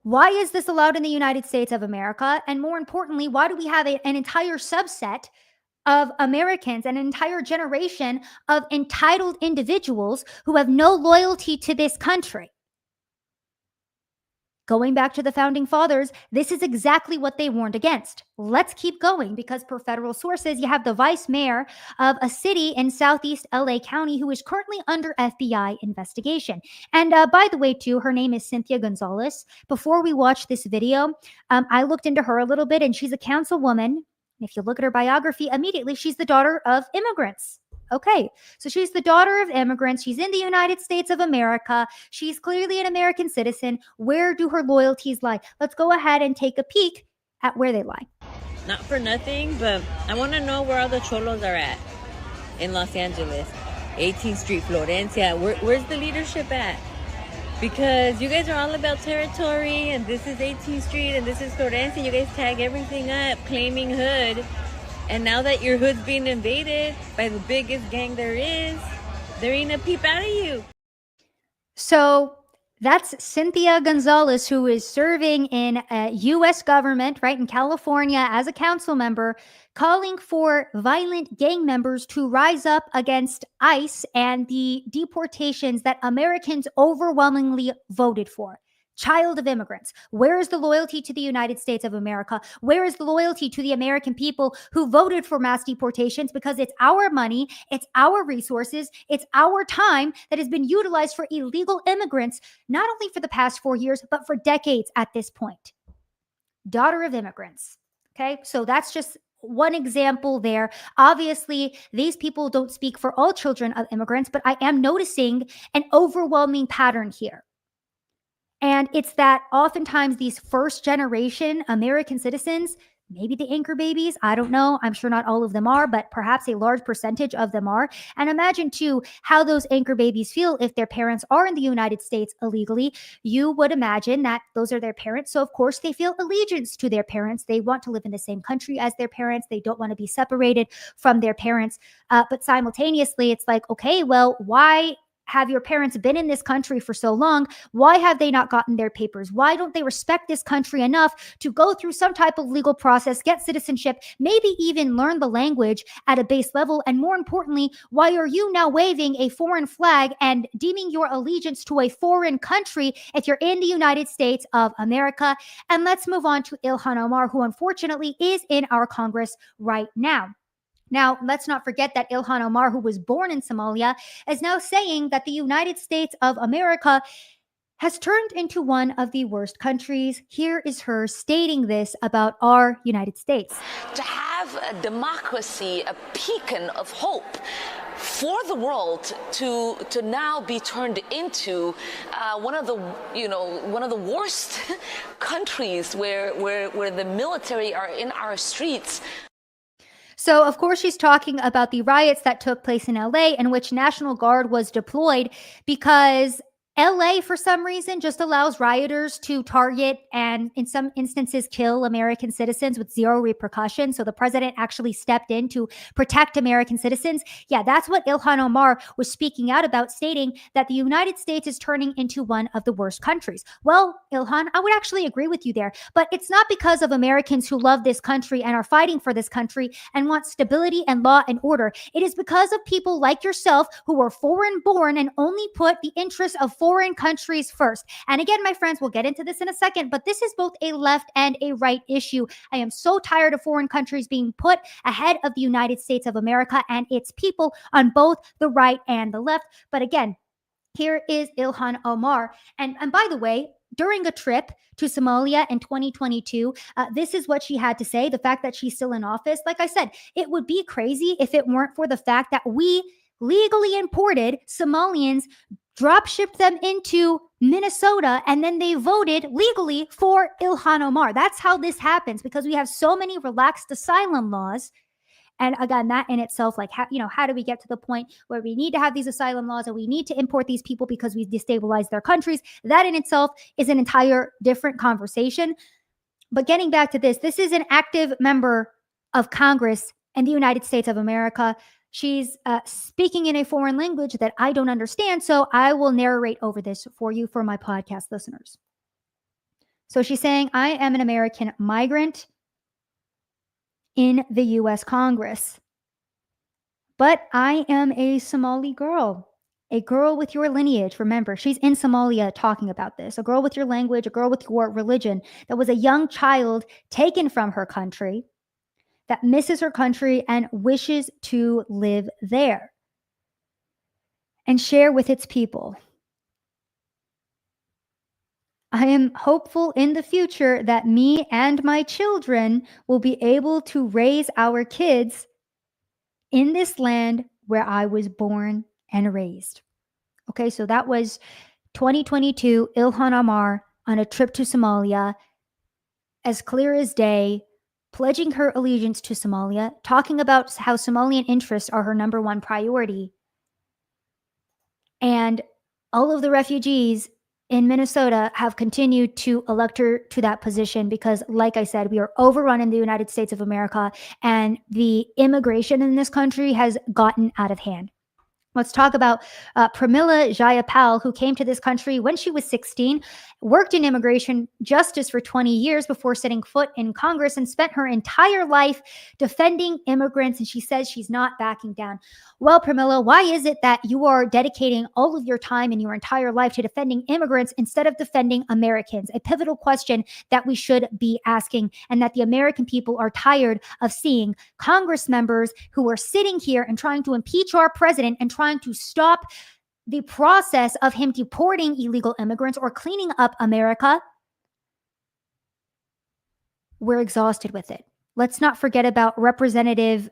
Why is this allowed in the United States of America? And more importantly, why do we have an entire subset of Americans, an entire generation of entitled individuals who have no loyalty to this country? Going back to the founding fathers, this is exactly what they warned against. Let's keep going because per federal sources, you have the vice mayor of a city in Southeast LA County who is currently under FBI investigation. And by the way, too, her name is Cynthia Gonzalez. Before we watched this video, I looked into her a little bit, and she's a councilwoman. If you look at her biography, immediately she's the daughter of immigrants. Okay, so she's the daughter of immigrants. She's in the United States of America. She's clearly an American citizen. Where do her loyalties lie? Let's go ahead and take a peek at where they lie. Not for nothing, but I want to know where all the cholos are at in Los Angeles. 18th Street, Florencia. Where's the leadership at? Because you guys are all about territory, and this is 18th Street, and this is Florencia. You guys tag everything up, claiming hood. And now that your hood's being invaded by the biggest gang there is, there ain't a peep out of you. So that's Cynthia Gonzalez, who is serving in U.S. government, right, in California as a council member, calling for violent gang members to rise up against ICE and the deportations that Americans overwhelmingly voted for. Child of immigrants. Where is the loyalty to the United States of America? Where is the loyalty to the American people who voted for mass deportations? Because it's our money, it's our resources, it's our time that has been utilized for illegal immigrants, not only for the past 4 years, but for decades at this point. Daughter of immigrants. Okay, so that's just one example there. Obviously, these people don't speak for all children of immigrants, but I am noticing an overwhelming pattern here. And it's that oftentimes these first generation American citizens, maybe the anchor babies, I don't know. I'm sure not all of them are, but perhaps a large percentage of them are. And imagine too how those anchor babies feel if their parents are in the United States illegally. You would imagine that those are their parents. So of course they feel allegiance to their parents. They want to live in the same country as their parents. They don't want to be separated from their parents. But simultaneously, it's like, okay, well, why have your parents been in this country for so long? Why have they not gotten their papers? Why don't they respect this country enough to go through some type of legal process, get citizenship, maybe even learn the language at a base level? And more importantly, why are you now waving a foreign flag and deeming your allegiance to a foreign country if you're in the United States of America? And let's move on to Ilhan Omar, who unfortunately is in our Congress right now. Now, let's not forget that Ilhan Omar, who was born in Somalia, is now saying that the United States of America has turned into one of the worst countries. Here is her stating this about our United States. To have a democracy, a beacon of hope for the world to now be turned into one of the worst countries where the military are in our streets. So, of course, she's talking about the riots that took place in LA in which National Guard was deployed because LA, for some reason, just allows rioters to target and in some instances kill American citizens with zero repercussions. So the president actually stepped in to protect American citizens. Yeah, that's what Ilhan Omar was speaking out about, stating that the United States is turning into one of the worst countries. Well, Ilhan, I would actually agree with you there, but it's not because of Americans who love this country and are fighting for this country and want stability and law and order. It is because of people like yourself who were foreign born and only put the interests of foreign countries first. And again, my friends, we'll get into this in a second, but this is both a left and a right issue. I am so tired of foreign countries being put ahead of the United States of America and its people on both the right and the left. But again, here is Ilhan Omar. And by the way, during a trip to Somalia in 2022, this is what she had to say. The fact that she's still in office, like I said, it would be crazy if it weren't for the fact that we legally imported Somalians, drop shipped them into Minnesota, and then they voted legally for Ilhan Omar. That's how this happens, because we have so many relaxed asylum laws. And again, that in itself, like, how do we get to the point where we need to have these asylum laws and we need to import these people because we've destabilized their countries? That in itself is an entire different conversation. But getting back to this is an active member of Congress in the United States of America. She's speaking in a foreign language that I don't understand, so I will narrate over this for you for my podcast listeners. So she's saying, I am an American migrant in the U.S. Congress, but I am a Somali girl, A girl with your lineage, remember, she's in Somalia talking about this. A girl with your language, a girl with your religion, that was a young child taken from her country, that misses her country and wishes to live there and share with its people. I am hopeful in the future that me and my children will be able to raise our kids in this land where I was born and raised. Okay, so that was 2022, Ilhan Omar on a trip to Somalia, as clear as day, pledging her allegiance to Somalia, talking about how Somalian interests are her number one priority. And all of the refugees in Minnesota have continued to elect her to that position because, like I said, we are overrun in the United States of America, and the immigration in this country has gotten out of hand. Let's talk about Pramila Jayapal, who came to this country when she was 16, worked in immigration justice for 20 years before setting foot in Congress, and spent her entire life defending immigrants. And she says she's not backing down. Well, Pramila, why is it that you are dedicating all of your time and your entire life to defending immigrants instead of defending Americans? A pivotal question that we should be asking, and that the American people are tired of seeing Congress members who are sitting here and trying to impeach our president and trying to stop the process of him deporting illegal immigrants or cleaning up America. We're exhausted with it. Let's not forget about Representative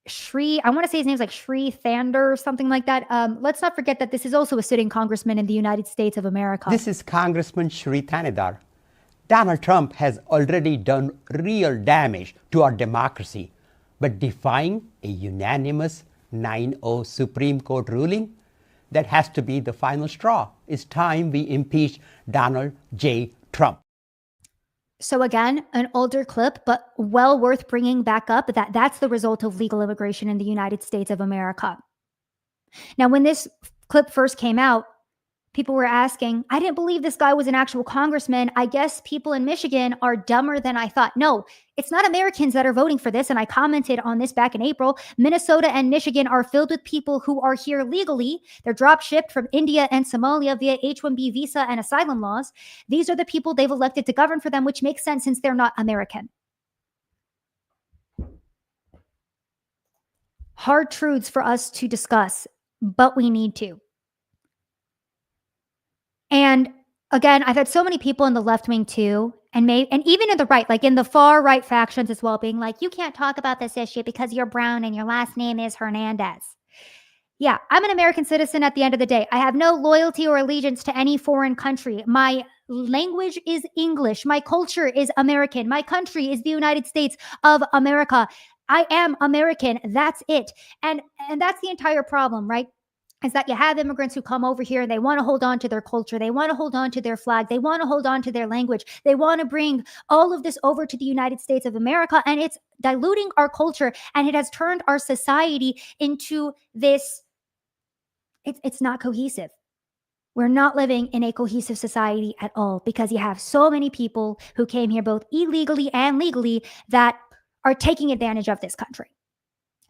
Shri, I want to say his name's like Shri Thander or something like that. Let's not forget that this is also a sitting congressman in the United States of America. This is Congressman Shri Thanedar. Donald Trump has already done real damage to our democracy, but defying a unanimous 9-0 Supreme Court ruling, that has to be the final straw. It's time we impeach Donald J. Trump. So again, an older clip, but well worth bringing back up, that's the result of legal immigration in the United States of America. Now, when this clip first came out, people were asking, I didn't believe this guy was an actual congressman. I guess people in Michigan are dumber than I thought. No, it's not Americans that are voting for this. And I commented on this back in April. Minnesota and Michigan are filled with people who are here legally. They're drop shipped from India and Somalia via H-1B visa and asylum laws. These are the people they've elected to govern for them, which makes sense since they're not American. Hard truths for us to discuss, but we need to. And again, I've had so many people in the left wing too, and even in the right, like in the far right factions as well, being like, you can't talk about this issue because you're brown and your last name is Hernandez. Yeah, I'm an American citizen at the end of the day. I have no loyalty or allegiance to any foreign country. My language is English. My culture is American. My country is the United States of America. I am American. That's it. And that's the entire problem, right? Is that you have immigrants who come over here and they want to hold on to their culture. They want to hold on to their flag. They want to hold on to their language. They want to bring all of this over to the United States of America, and it's diluting our culture, and it has turned our society into this, it's not cohesive. We're not living in a cohesive society at all because you have so many people who came here both illegally and legally that are taking advantage of this country.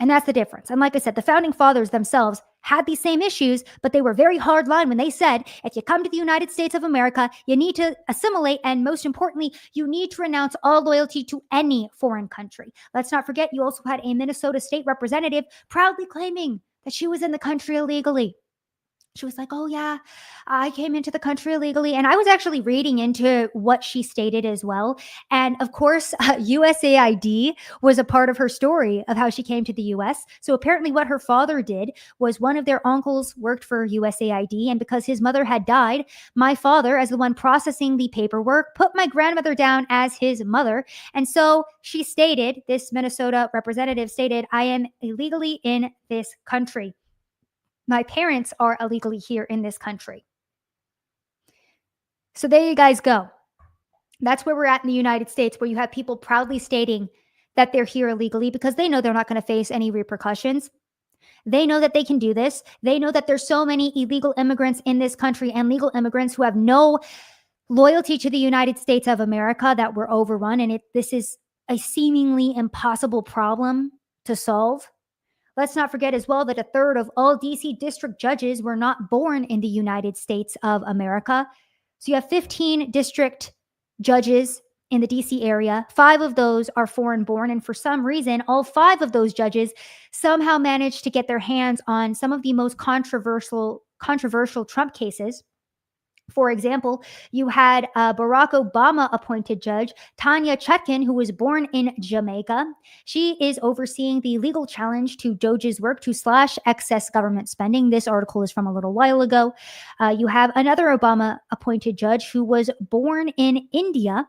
And that's the difference. And like I said, the founding fathers themselves had these same issues, but they were very hard line when they said, if you come to the United States of America, you need to assimilate. And most importantly, you need to renounce all loyalty to any foreign country. Let's not forget, you also had a Minnesota state representative proudly claiming that she was in the country illegally. She was like, oh yeah, I came into the country illegally. And I was actually reading into what she stated as well. And of course, USAID was a part of her story of how she came to the US. So apparently what her father did was one of their uncles worked for USAID. And because his mother had died, my father, as the one processing the paperwork, put my grandmother down as his mother. And so she stated, this Minnesota representative stated, I am illegally in this country. My parents are illegally here in this country. So there you guys go. That's where we're at in the United States, where you have people proudly stating that they're here illegally because they know they're not going to face any repercussions. They know that they can do this. They know that there's so many illegal immigrants in this country and legal immigrants who have no loyalty to the United States of America, that we're overrun. And this is a seemingly impossible problem to solve. Let's not forget as well that a third of all DC district judges were not born in the United States of America. So you have 15 district judges in the DC area. 5 of those are foreign born. And for some reason, all 5 of those judges somehow managed to get their hands on some of the most controversial Trump cases. For example, you had Barack Obama appointed judge, Tanya Chutkan, who was born in Jamaica. She is overseeing the legal challenge to Doge's work to slash excess government spending. This article is from a little while ago. You have another Obama appointed judge who was born in India,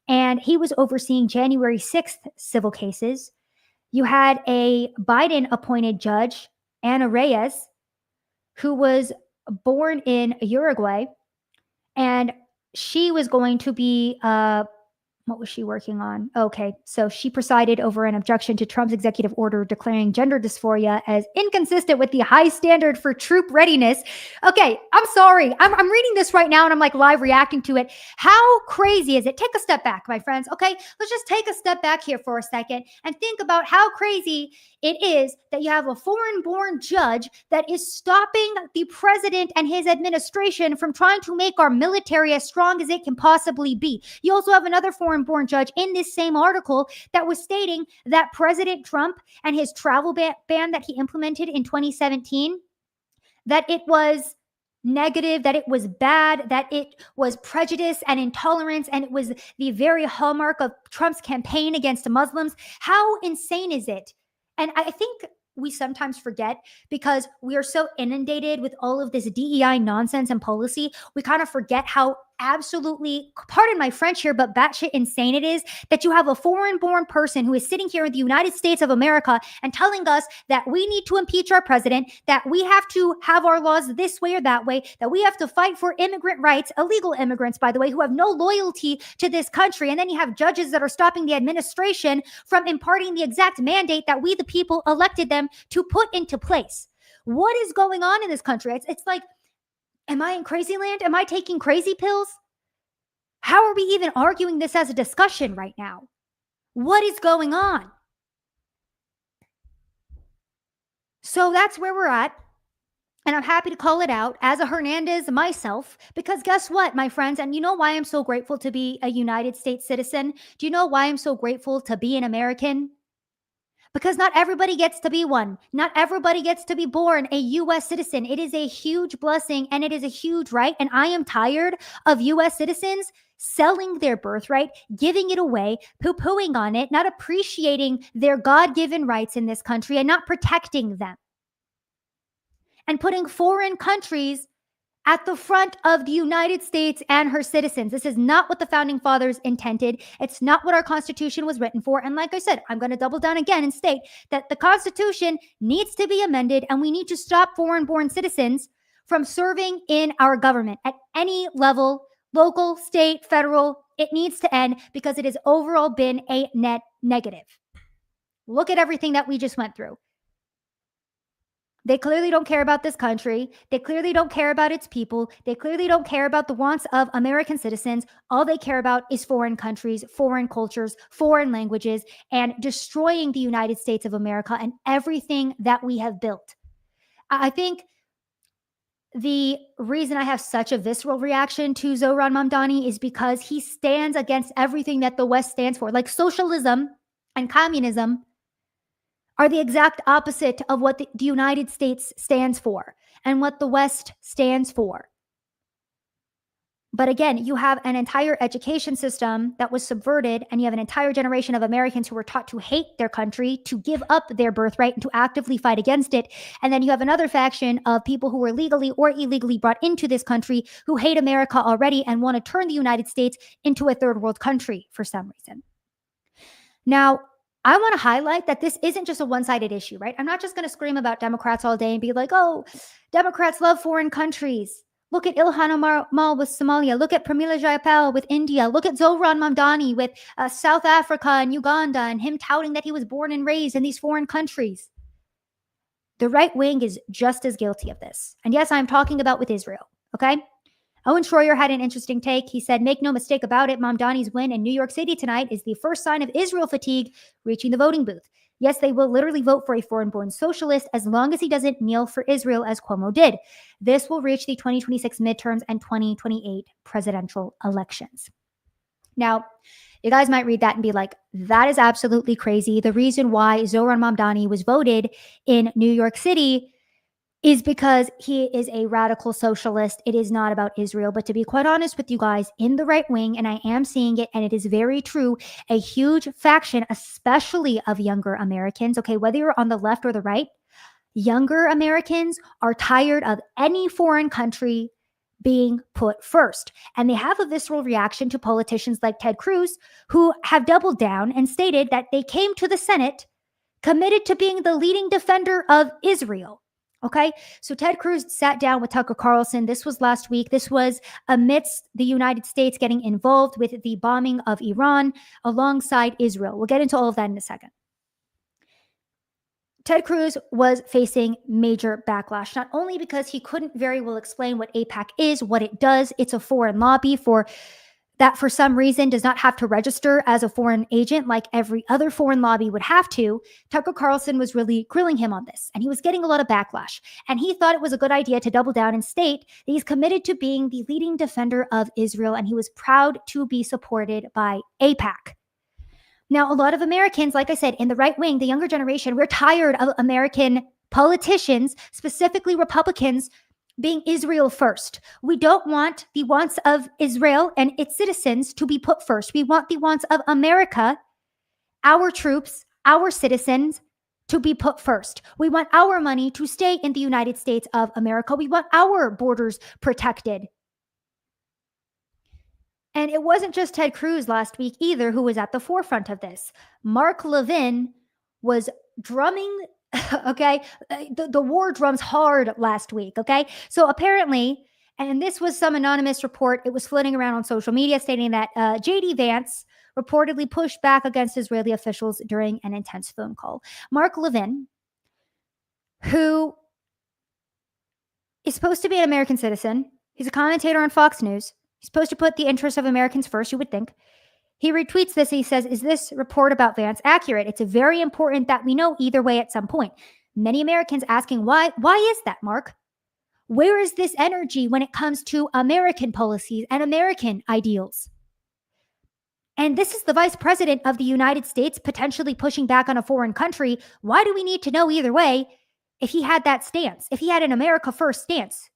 and he was overseeing January 6th civil cases. You had a Biden appointed judge, Ana Reyes, who was born in Uruguay. And she was going to be, what was she working on? Okay, so she presided over an objection to Trump's executive order declaring gender dysphoria as inconsistent with the high standard for troop readiness. Okay, I'm sorry. I'm reading this right now and I'm like live reacting to it. How crazy is it? Take a step back, my friends. Okay, let's just take a step back here for a second and think about how crazy it is that you have a foreign-born judge that is stopping the president and his administration from trying to make our military as strong as it can possibly be. You also have another foreign-born judge in this same article that was stating that President Trump and his travel ban that he implemented in 2017, that it was negative, that it was bad, that it was prejudice and intolerance, and it was the very hallmark of Trump's campaign against Muslims. How insane is it? And I think we sometimes forget because we are so inundated with all of this DEI nonsense and policy. We kind of forget how absolutely, pardon my French here, but batshit insane it is that you have a foreign-born person who is sitting here in the United States of America and telling us that we need to impeach our president, that we have to have our laws this way or that way, that we have to fight for immigrant rights, illegal immigrants, by the way, who have no loyalty to this country. And then you have judges that are stopping the administration from imparting the exact mandate that we, the people, elected them to put into place. What is going on in this country? It's like, am I in crazy land? Am I taking crazy pills? How are we even arguing this as a discussion right now? What is going on? So that's where we're at. And I'm happy to call it out as a Hernandez myself, because guess what, my friends? And you know why I'm so grateful to be a United States citizen? Do you know why I'm so grateful to be an American? Because not everybody gets to be one. Not everybody gets to be born a U.S. citizen. It is a huge blessing and it is a huge right. And I am tired of U.S. citizens selling their birthright, giving it away, poo-pooing on it, not appreciating their God-given rights in this country and not protecting them. And putting foreign countries at the front of the United States and her citizens. This is not what the founding fathers intended. It's not what our Constitution was written for. And like I said, I'm going to double down again and state that the Constitution needs to be amended and we need to stop foreign-born citizens from serving in our government at any level, local, state, federal. It needs to end because it has overall been a net negative. Look at everything that we just went through. They clearly don't care about this country. They clearly don't care about its people. They clearly don't care about the wants of American citizens. All they care about is foreign countries, foreign cultures, foreign languages, and destroying the United States of America and everything that we have built. I think the reason I have such a visceral reaction to Zohran Mamdani is because he stands against everything that the West stands for. Like socialism and communism are the exact opposite of what the United States stands for and what the West stands for. But again, you have an entire education system that was subverted, and you have an entire generation of Americans who were taught to hate their country, to give up their birthright, and to actively fight against it. And then you have another faction of people who were legally or illegally brought into this country who hate America already and want to turn the United States into a third world country for some reason. Now, I want to highlight that this isn't just a one-sided issue, right? I'm not just going to scream about Democrats all day and be like, oh, Democrats love foreign countries. Look at Ilhan Omar with Somalia. Look at Pramila Jayapal with India. Look at Zohran Mamdani with South Africa and Uganda and him touting that he was born and raised in these foreign countries. The right wing is just as guilty of this. And yes, I'm talking about with Israel, okay? Owen Schroyer had an interesting take. He said, make no mistake about it, Mamdani's win in New York City tonight is the first sign of Israel fatigue reaching the voting booth. Yes, they will literally vote for a foreign-born socialist as long as he doesn't kneel for Israel as Cuomo did. This will reach the 2026 midterms and 2028 presidential elections. Now, you guys might read that and be like, that is absolutely crazy. The reason why Zohran Mamdani was voted in New York City is because he is a radical socialist. It is not about Israel. But to be quite honest with you guys, in the right wing, and I am seeing it, and it is very true, a huge faction, especially of younger Americans, okay, whether you're on the left or the right, younger Americans are tired of any foreign country being put first. And they have a visceral reaction to politicians like Ted Cruz, who have doubled down and stated that they came to the Senate committed to being the leading defender of Israel. Okay, so Ted Cruz sat down with Tucker Carlson. This was last week. This was amidst the United States getting involved with the bombing of Iran alongside Israel. We'll get into all of that in a second. Ted Cruz was facing major backlash, not only because he couldn't very well explain what AIPAC is, what it does. It's a foreign lobby that for some reason does not have to register as a foreign agent like every other foreign lobby would have to. Tucker Carlson was really grilling him on this, and he was getting a lot of backlash. And he thought it was a good idea to double down and state that he's committed to being the leading defender of Israel, and he was proud to be supported by AIPAC. Now, a lot of Americans, like I said, in the right wing, the younger generation, we're tired of American politicians, specifically Republicans, being Israel first. We don't want the wants of Israel and its citizens to be put first. We want the wants of America, our troops, our citizens to be put first. We want our money to stay in the United States of America. We want our borders protected. And it wasn't just Ted Cruz last week either who was at the forefront of this. Mark Levin was drumming okay, the war drums hard last week, okay? So apparently, and this was some anonymous report, it was floating around on social media stating that J.D. Vance reportedly pushed back against Israeli officials during an intense phone call. Mark Levin, who is supposed to be an American citizen, he's a commentator on Fox News, he's supposed to put the interests of Americans first, you would think. He retweets this and he says, is this report about Vance accurate? It's very important that we know either way at some point. Many Americans asking, why is that, Mark? Where is this energy when it comes to American policies and American ideals? And this is the vice president of the United States potentially pushing back on a foreign country. Why do we need to know either way if he had that stance, if he had an America first stance?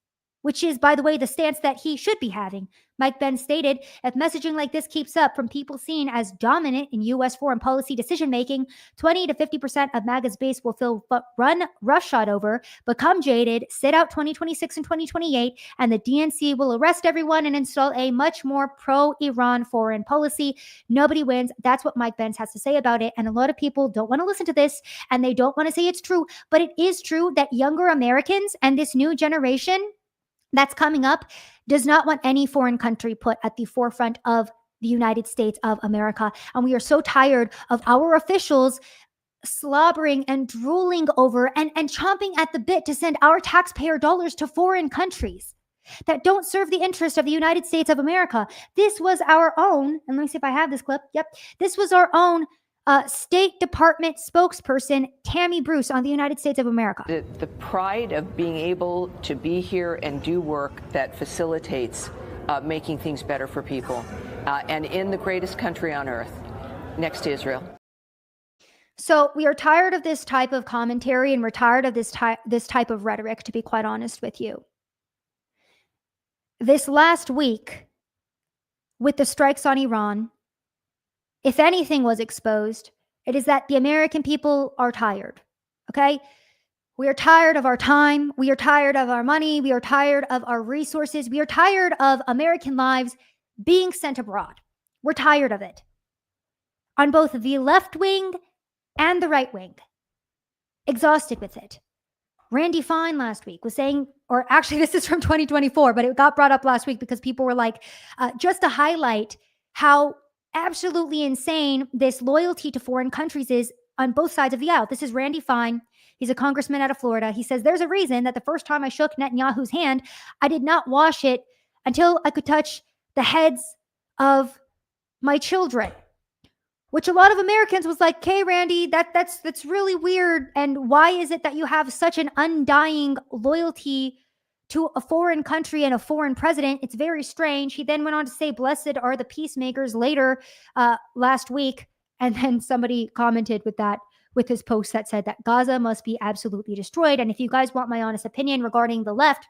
Which is, by the way, the stance that he should be having. Mike Benz stated, if messaging like this keeps up from people seen as dominant in U.S. foreign policy decision-making, 20 to 50% of MAGA's base will feel run roughshod over, become jaded, sit out 2026 and 2028, and the DNC will arrest everyone and install a much more pro-Iran foreign policy. Nobody wins. That's what Mike Benz has to say about it. And a lot of people don't want to listen to this, and they don't want to say it's true, but it is true that younger Americans and this new generation that's coming up does not want any foreign country put at the forefront of the United States of America. And we are so tired of our officials slobbering and drooling over and chomping at the bit to send our taxpayer dollars to foreign countries that don't serve the interest of the United States of America. This was our own, and let me see if I have this clip. Yep. This was our own State Department spokesperson, Tammy Bruce, on the United States of America. The pride of being able to be here and do work that facilitates making things better for people, and in the greatest country on earth, next to Israel. So we are tired of this type of commentary, and we're tired of this type of rhetoric, to be quite honest with you. This last week, with the strikes on Iran, if anything was exposed, it is that the American people are tired, okay? We are tired of our time. We are tired of our money. We are tired of our resources. We are tired of American lives being sent abroad. We're tired of it. On both the left wing and the right wing. Exhausted with it. Randy Fine last week was saying, or actually this is from 2024, but it got brought up last week because people were like, just to highlight how absolutely insane this loyalty to foreign countries is on both sides of the aisle. This is Randy Fine. He's a congressman out of Florida. He says, there's a reason that the first time I shook Netanyahu's hand, I did not wash it until I could touch the heads of my children. Which a lot of Americans was like, "Okay, Randy, that's really weird. And why is it that you have such an undying loyalty to a foreign country and a foreign president? It's very strange." He then went on to say, "Blessed are the peacemakers," later last week. And then somebody commented with his post that said that Gaza must be absolutely destroyed. And if you guys want my honest opinion regarding the left,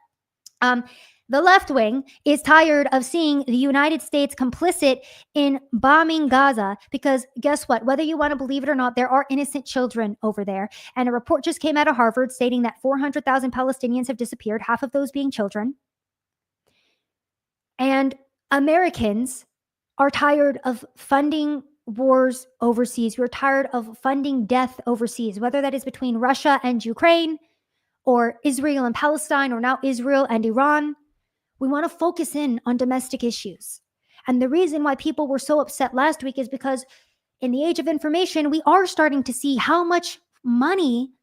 the left wing is tired of seeing the United States complicit in bombing Gaza because guess what? Whether you want to believe it or not, there are innocent children over there. And a report just came out of Harvard stating that 400,000 Palestinians have disappeared, half of those being children. And Americans are tired of funding wars overseas. We're tired of funding death overseas, whether that is between Russia and Ukraine or Israel and Palestine or now Israel and Iran. We want to focus in on domestic issues. And the reason why people were so upset last week is because in the age of information, we are starting to see how much money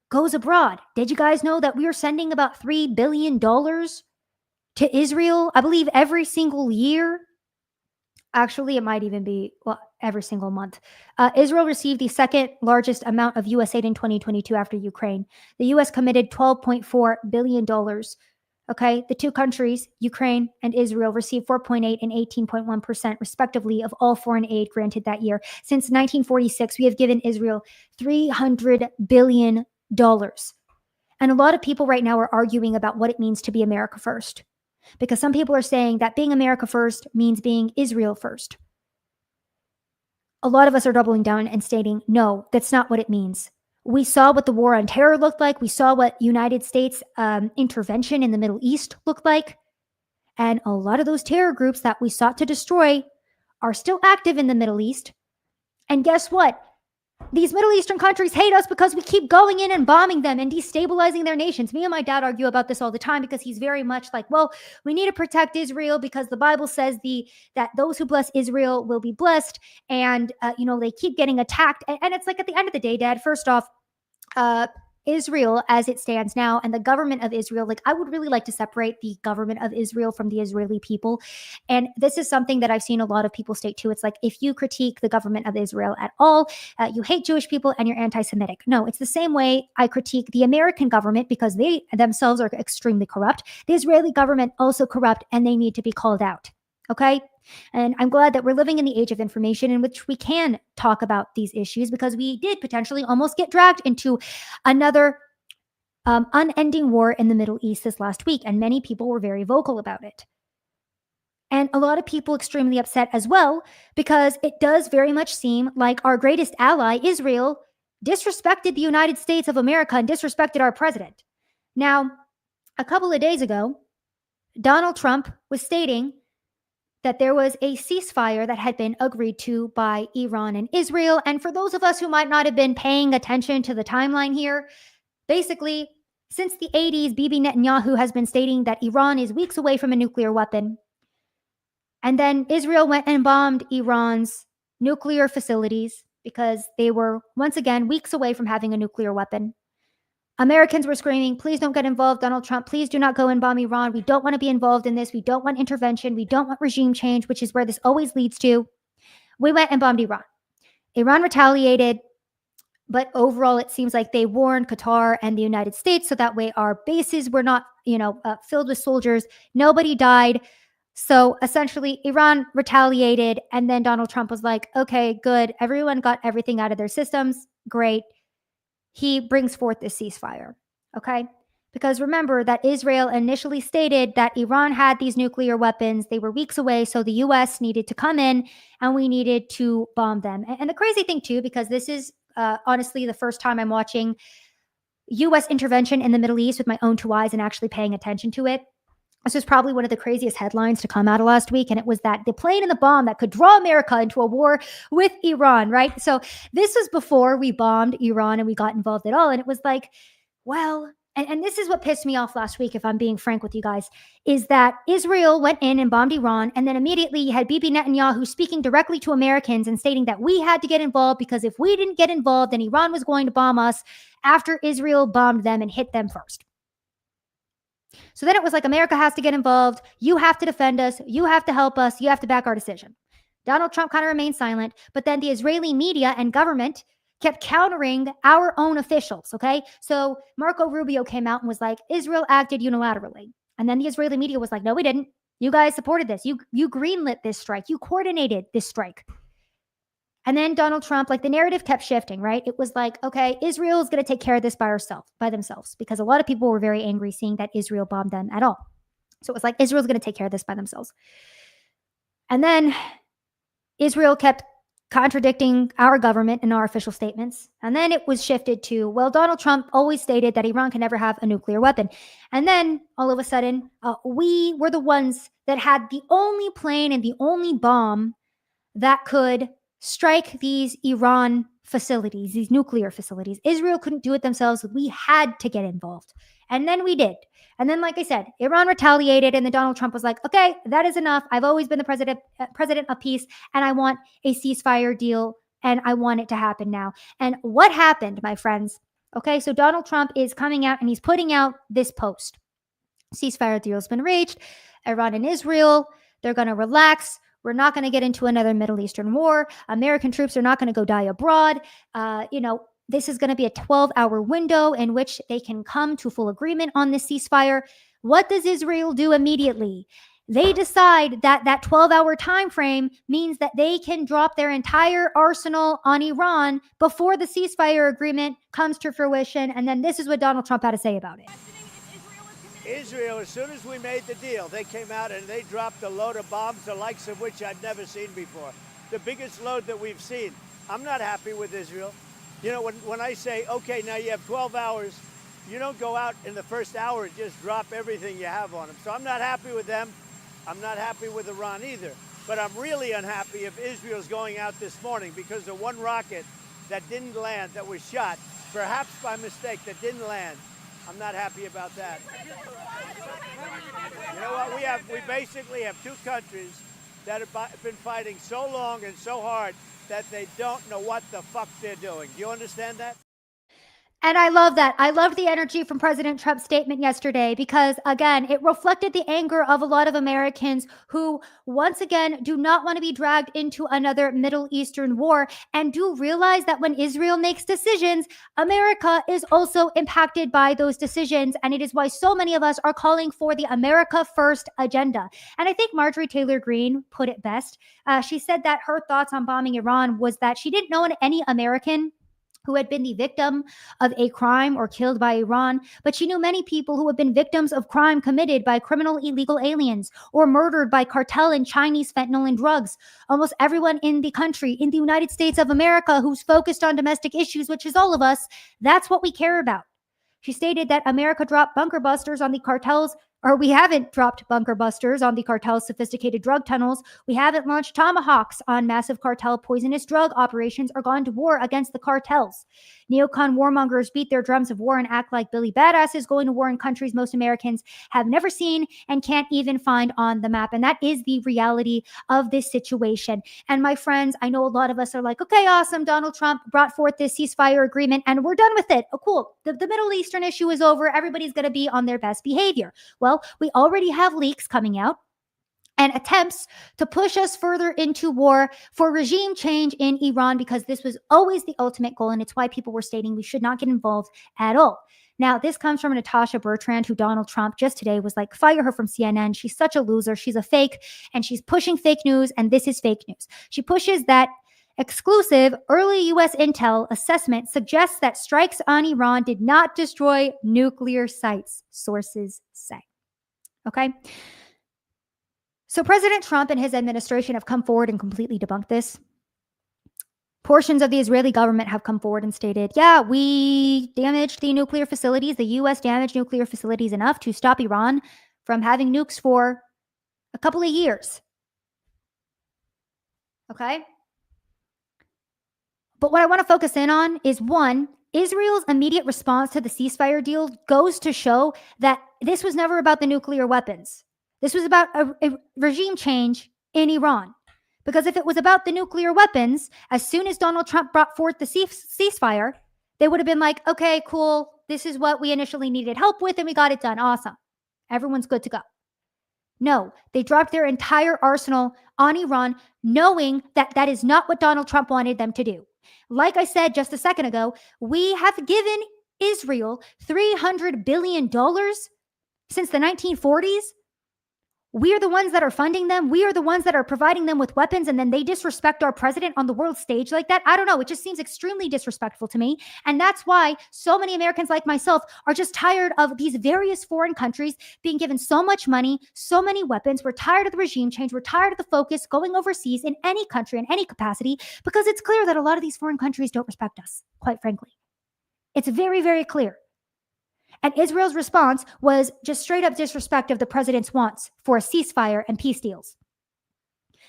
goes abroad. Did you guys know that we are sending about $3 billion to Israel, I believe, every single year? Actually, it might even be, every single month. Israel received the second largest amount of U.S. aid in 2022 after Ukraine. The U.S. committed $12.4 billion. Okay, the two countries, Ukraine and Israel, received 4.8 and 18.1% respectively of all foreign aid granted that year. Since 1946, we have given Israel $300 billion. And a lot of people right now are arguing about what it means to be America first. Because some people are saying that being America first means being Israel first. A lot of us are doubling down and stating, no, that's not what it means. We saw what the war on terror looked like. We saw what United States intervention in the Middle East looked like. And a lot of those terror groups that we sought to destroy are still active in the Middle East. And guess what? These Middle Eastern countries hate us because we keep going in and bombing them and destabilizing their nations. Me and my dad argue about this all the time because he's very much like, well, we need to protect Israel because the Bible says that those who bless Israel will be blessed. And, they keep getting attacked. And it's like at the end of the day, Dad, first off, Israel as it stands now and the government of Israel, like I would really like to separate the government of Israel from the Israeli people. And this is something that I've seen a lot of people state too. It's like, if you critique the government of Israel at all, you hate Jewish people and you're anti-Semitic. No, it's the same way I critique the American government because they themselves are extremely corrupt. The Israeli government also corrupt and they need to be called out. Okay. And I'm glad that we're living in the age of information in which we can talk about these issues because we did potentially almost get dragged into another unending war in the Middle East this last week. And many people were very vocal about it. And a lot of people extremely upset as well because it does very much seem like our greatest ally, Israel, disrespected the United States of America and disrespected our president. Now, a couple of days ago, Donald Trump was stating that there was a ceasefire that had been agreed to by Iran and Israel. And for those of us who might not have been paying attention to the timeline here, basically, since the 80s, Bibi Netanyahu has been stating that Iran is weeks away from a nuclear weapon. And then Israel went and bombed Iran's nuclear facilities because they were, once again, weeks away from having a nuclear weapon. Americans were screaming, please don't get involved, Donald Trump. Please do not go and bomb Iran. We don't want to be involved in this. We don't want intervention. We don't want regime change, which is where this always leads to. We went and bombed Iran. Iran retaliated, but overall it seems like they warned Qatar and the United States so that way our bases were not, filled with soldiers. Nobody died. So essentially Iran retaliated and then Donald Trump was like, okay, good. Everyone got everything out of their systems. Great. He brings forth this ceasefire, okay? Because remember that Israel initially stated that Iran had these nuclear weapons. They were weeks away, so the U.S. needed to come in and we needed to bomb them. And the crazy thing too, because this is honestly the first time I'm watching U.S. intervention in the Middle East with my own two eyes and actually paying attention to it. This was probably one of the craziest headlines to come out of last week. And it was that the plane and the bomb that could draw America into a war with Iran, right? So this was before we bombed Iran and we got involved at all. And it was like, well, and this is what pissed me off last week, if I'm being frank with you guys, is that Israel went in and bombed Iran. And then immediately you had Bibi Netanyahu speaking directly to Americans and stating that we had to get involved because if we didn't get involved, then Iran was going to bomb us after Israel bombed them and hit them first. So then it was like, America has to get involved. You have to defend us. You have to help us. You have to back our decision. Donald Trump kind of remained silent, but then the Israeli media and government kept countering our own officials, okay? So Marco Rubio came out and was like, Israel acted unilaterally. And then the Israeli media was like, no, we didn't. You guys supported this. You greenlit this strike. You coordinated this strike. And then Donald Trump, like the narrative kept shifting, right? It was like, okay, Israel is going to take care of this by themselves, because a lot of people were very angry seeing that Israel bombed them at all. So it was like, Israel's going to take care of this by themselves. And then Israel kept contradicting our government and our official statements. And then it was shifted to, well, Donald Trump always stated that Iran can never have a nuclear weapon. And then all of a sudden, we were the ones that had the only plane and the only bomb that could strike these Iran facilities, these nuclear facilities. Israel couldn't do it themselves. We had to get involved. And then we did. And then, like I said, Iran retaliated, and then Donald Trump was like, okay, that is enough. I've always been the president of peace, and I want a ceasefire deal, and I want it to happen now. And what happened, my friends? Okay, so Donald Trump is coming out, and he's putting out this post. Ceasefire deal has been reached. Iran and Israel, they're going to relax. We're not going to get into another Middle Eastern war. American troops are not going to go die abroad. This is going to be a 12-hour window in which they can come to full agreement on this ceasefire. What does Israel do immediately? They decide that that 12-hour time frame means that they can drop their entire arsenal on Iran before the ceasefire agreement comes to fruition. And then this is what Donald Trump had to say about it. Israel, as soon as we made the deal, they came out and they dropped a load of bombs, the likes of which I'd never seen before. The biggest load that we've seen. I'm not happy with Israel. You know, when I say, okay, now you have 12 hours, you don't go out in the first hour and just drop everything you have on them. So I'm not happy with them. I'm not happy with Iran either. But I'm really unhappy if Israel's going out this morning because the one rocket that didn't land, that was shot, perhaps by mistake, that didn't land. I'm not happy about that. You know what? We basically have two countries that have been fighting so long and so hard that they don't know what the fuck they're doing. Do you understand that? And I love that. I loved the energy from President Trump's statement yesterday because, again, it reflected the anger of a lot of Americans who, once again, do not want to be dragged into another Middle Eastern war and do realize that when Israel makes decisions, America is also impacted by those decisions. And it is why so many of us are calling for the America First agenda. And I think Marjorie Taylor Greene put it best. She said that her thoughts on bombing Iran was that she didn't know any American who had been the victim of a crime or killed by Iran, but she knew many people who have been victims of crime committed by criminal illegal aliens or murdered by cartel and Chinese fentanyl and drugs. Almost everyone in the country, in the United States of America, who's focused on domestic issues, which is all of us, that's what we care about. She stated that America dropped bunker busters on the cartels, or we haven't dropped bunker busters on the cartel's sophisticated drug tunnels. We haven't launched tomahawks on massive cartel poisonous drug operations or gone to war against the cartels. Neocon warmongers beat their drums of war and act like Billy Badasses going to war in countries most Americans have never seen and can't even find on the map. And that is the reality of this situation. And my friends, I know a lot of us are like, okay, awesome. Donald Trump brought forth this ceasefire agreement and we're done with it. Oh, cool. The Middle Eastern issue is over. Everybody's going to be on their best behavior. Well, we already have leaks coming out and attempts to push us further into war for regime change in Iran, because this was always the ultimate goal. And it's why people were stating we should not get involved at all. Now, this comes from Natasha Bertrand, who Donald Trump just today was like, fire her from CNN. She's such a loser. She's a fake and she's pushing fake news. And this is fake news. She pushes that exclusive early U.S. intel assessment suggests that strikes on Iran did not destroy nuclear sites, sources say. Okay. So President Trump and his administration have come forward and completely debunked this. Portions of the Israeli government have come forward and stated, yeah, we damaged the nuclear facilities. The U.S. damaged nuclear facilities enough to stop Iran from having nukes for a couple of years. Okay. But what I want to focus in on is, one, Israel's immediate response to the ceasefire deal goes to show that this was never about the nuclear weapons. This was about a regime change in Iran. Because if it was about the nuclear weapons, as soon as Donald Trump brought forth the ceasefire, they would have been like, okay, cool. This is what we initially needed help with, and we got it done. Awesome. Everyone's good to go. No, they dropped their entire arsenal on Iran, knowing that that is not what Donald Trump wanted them to do. Like I said just a second ago, we have given Israel $300 billion since the 1940s. We are the ones that are funding them. We are the ones that are providing them with weapons, and then they disrespect our president on the world stage like that. I don't know. It just seems extremely disrespectful to me. And that's why so many Americans like myself are just tired of these various foreign countries being given so much money, so many weapons. We're tired of the regime change. We're tired of the focus going overseas in any country, in any capacity, because it's clear that a lot of these foreign countries don't respect us, quite frankly. It's very, very clear. And Israel's response was just straight up disrespect of the president's wants for a ceasefire and peace deals.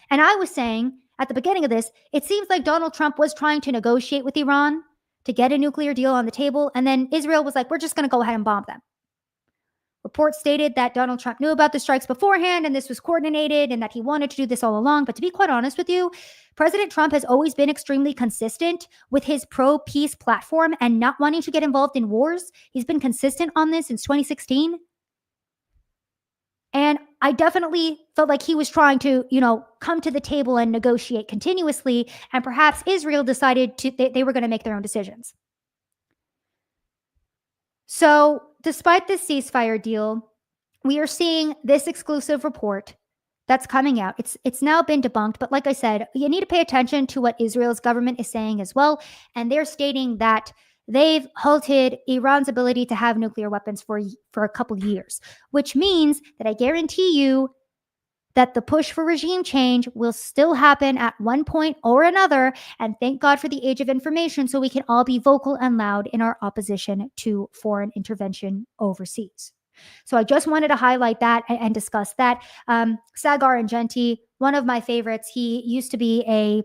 And I was saying at the beginning of this, it seems like Donald Trump was trying to negotiate with Iran to get a nuclear deal on the table. And then Israel was like, we're just going to go ahead and bomb them. Reports stated that Donald Trump knew about the strikes beforehand and this was coordinated and that he wanted to do this all along. But to be quite honest with you, President Trump has always been extremely consistent with his pro-peace platform and not wanting to get involved in wars. He's been consistent on this since 2016. And I definitely felt like he was trying to, come to the table and negotiate continuously. And perhaps Israel decided they were going to make their own decisions. So despite this ceasefire deal, we are seeing this exclusive report that's coming out. It's now been debunked, but like I said, you need to pay attention to what Israel's government is saying as well. And they're stating that they've halted Iran's ability to have nuclear weapons for a couple years, which means that I guarantee you that the push for regime change will still happen at one point or another. And thank God for the age of information so we can all be vocal and loud in our opposition to foreign intervention overseas. So I just wanted to highlight that and discuss that. Sagar Argenti, one of my favorites, he used to be a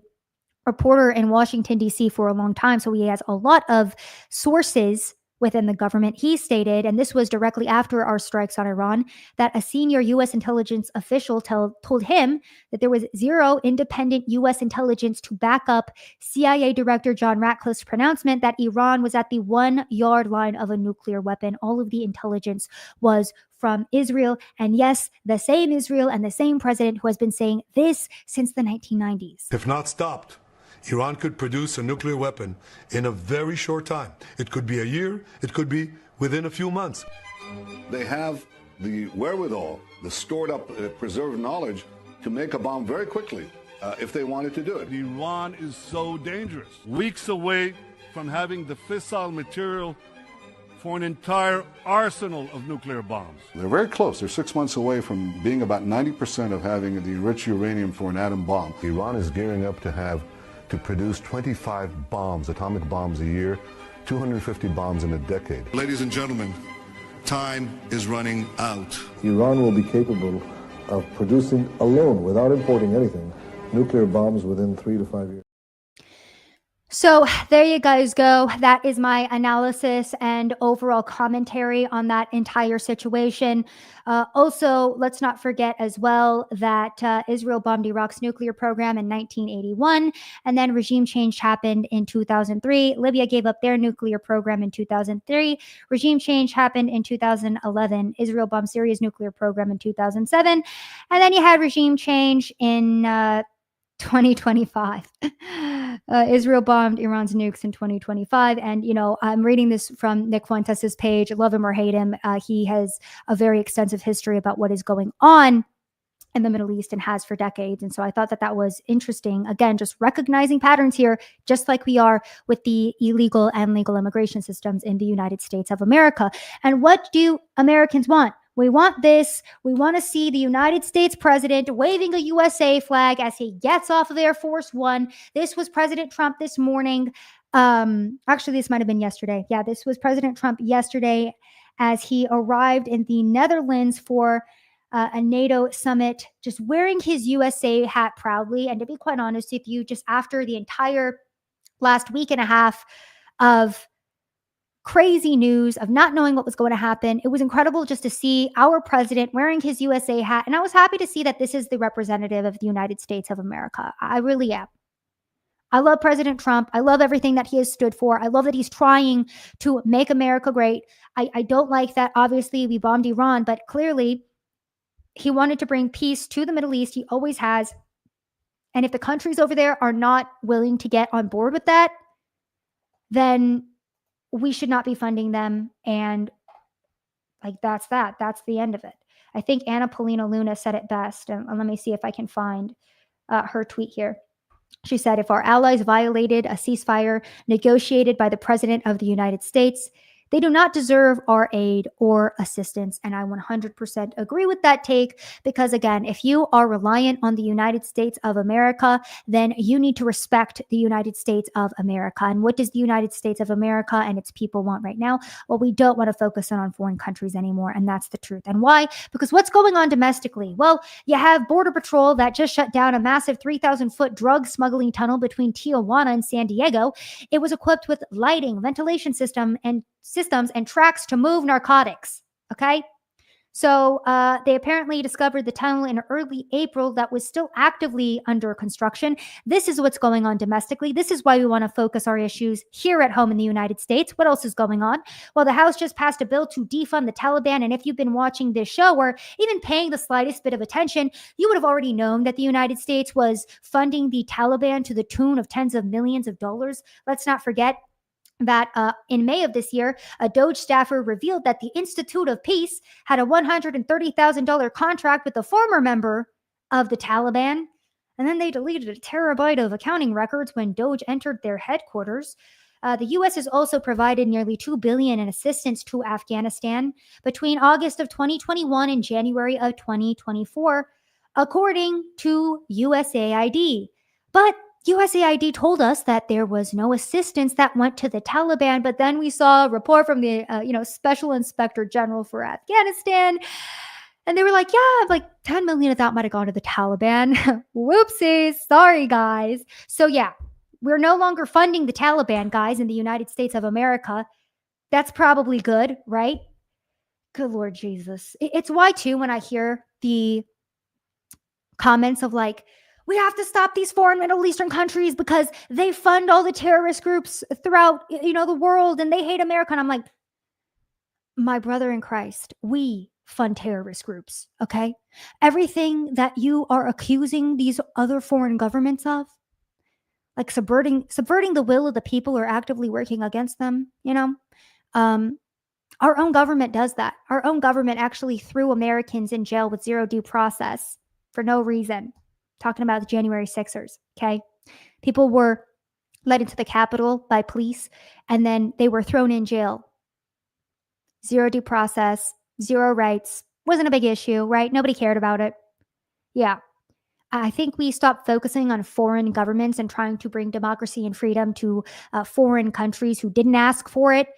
reporter in Washington, D.C. for a long time. So he has a lot of sources within the government. He stated, and this was directly after our strikes on Iran, that a senior U.S. intelligence official told him that there was zero independent U.S. intelligence to back up CIA Director John Ratcliffe's pronouncement that Iran was at the 1 yard line of a nuclear weapon. All of the intelligence was from Israel. And yes, the same Israel and the same president who has been saying this since the 1990s. If not stopped, Iran could produce a nuclear weapon in a very short time. It could be a year, it could be within a few months. They have the wherewithal, the stored up, preserved knowledge to make a bomb very quickly if they wanted to do it. Iran is so dangerous. Weeks away from having the fissile material for an entire arsenal of nuclear bombs. They're very close. They're 6 months away from being about 90% of having the enriched uranium for an atom bomb. Iran is gearing up to produce 25 bombs, atomic bombs a year, 250 bombs in a decade. Ladies and gentlemen, time is running out. Iran will be capable of producing alone, without importing anything, nuclear bombs within 3 to 5 years. So there you guys go. That is my analysis and overall commentary on that entire situation. Also, let's not forget as well that Israel bombed Iraq's nuclear program in 1981, and then regime change happened in 2003. Libya gave up their nuclear program in 2003. Regime change happened in 2011. Israel bombed Syria's nuclear program in 2007. And then you had regime change in 2025. Israel bombed Iran's nukes in 2025. And, I'm reading this from Nick Fuentes' page. Love him or hate him. He has a very extensive history about what is going on in the Middle East and has for decades. And so I thought that was interesting. Again, just recognizing patterns here, just like we are with the illegal and legal immigration systems in the United States of America. And what do Americans want? We want this. We want to see the United States president waving a USA flag as he gets off of Air Force One. This was President Trump this morning. Actually, this might have been yesterday. Yeah, this was President Trump yesterday as he arrived in the Netherlands for a NATO summit, just wearing his USA hat proudly. And to be quite honest with you, just after the entire last week and a half of crazy news of not knowing what was going to happen, it was incredible just to see our president wearing his USA hat. And I was happy to see that this is the representative of the United States of America. I really am. I love President Trump. I love everything that he has stood for. I love that he's trying to make America great. I don't like that, obviously, we bombed Iran, but clearly he wanted to bring peace to the Middle East. He always has. And if the countries over there are not willing to get on board with that, then we should not be funding them. And like, that's that. That's the end of it. I think Anna Paulina Luna said it best. And let me see if I can find her tweet here. She said, if our allies violated a ceasefire negotiated by the President of the United States, they do not deserve our aid or assistance. And I 100% agree with that take because, again, if you are reliant on the United States of America, then you need to respect the United States of America. And what does the United States of America and its people want right now? Well, we don't want to focus on foreign countries anymore. And that's the truth. And why? Because what's going on domestically? Well, you have Border Patrol that just shut down a massive 3,000-foot drug smuggling tunnel between Tijuana and San Diego. It was equipped with lighting, ventilation systems and tracks to move narcotics. Okay. So they apparently discovered the tunnel in early April that was still actively under construction. This is what's going on domestically. This is why we want to focus our issues here at home in the United States. What else is going on? Well, the House just passed a bill to defund the Taliban. And if you've been watching this show or even paying the slightest bit of attention, you would have already known that the United States was funding the Taliban to the tune of tens of millions of dollars. Let's not forget that in May of this year, a DOJ staffer revealed that the Institute of Peace had a $130,000 contract with a former member of the Taliban. And then they deleted a terabyte of accounting records when DOJ entered their headquarters. The U.S. has also provided nearly $2 billion in assistance to Afghanistan between August of 2021 and January of 2024, according to USAID. But USAID told us that there was no assistance that went to the Taliban, but then we saw a report from the Special Inspector General for Afghanistan, and they were like, yeah, like 10 million of that might have gone to the Taliban. Whoopsies. Sorry, guys. So yeah, we're no longer funding the Taliban, guys, in the United States of America. That's probably good, right? Good Lord Jesus. It's why, too, when I hear the comments of like, we have to stop these foreign Middle Eastern countries because they fund all the terrorist groups throughout, the world, and they hate America. And I'm like, my brother in Christ, we fund terrorist groups, okay? Everything that you are accusing these other foreign governments of, like subverting the will of the people or actively working against them, our own government does that. Our own government actually threw Americans in jail with zero due process for no reason. Talking about the January 6ers, okay? People were led into the Capitol by police, and then they were thrown in jail. Zero due process, zero rights. Wasn't a big issue, right? Nobody cared about it. Yeah. I think we stopped focusing on foreign governments and trying to bring democracy and freedom to foreign countries who didn't ask for it.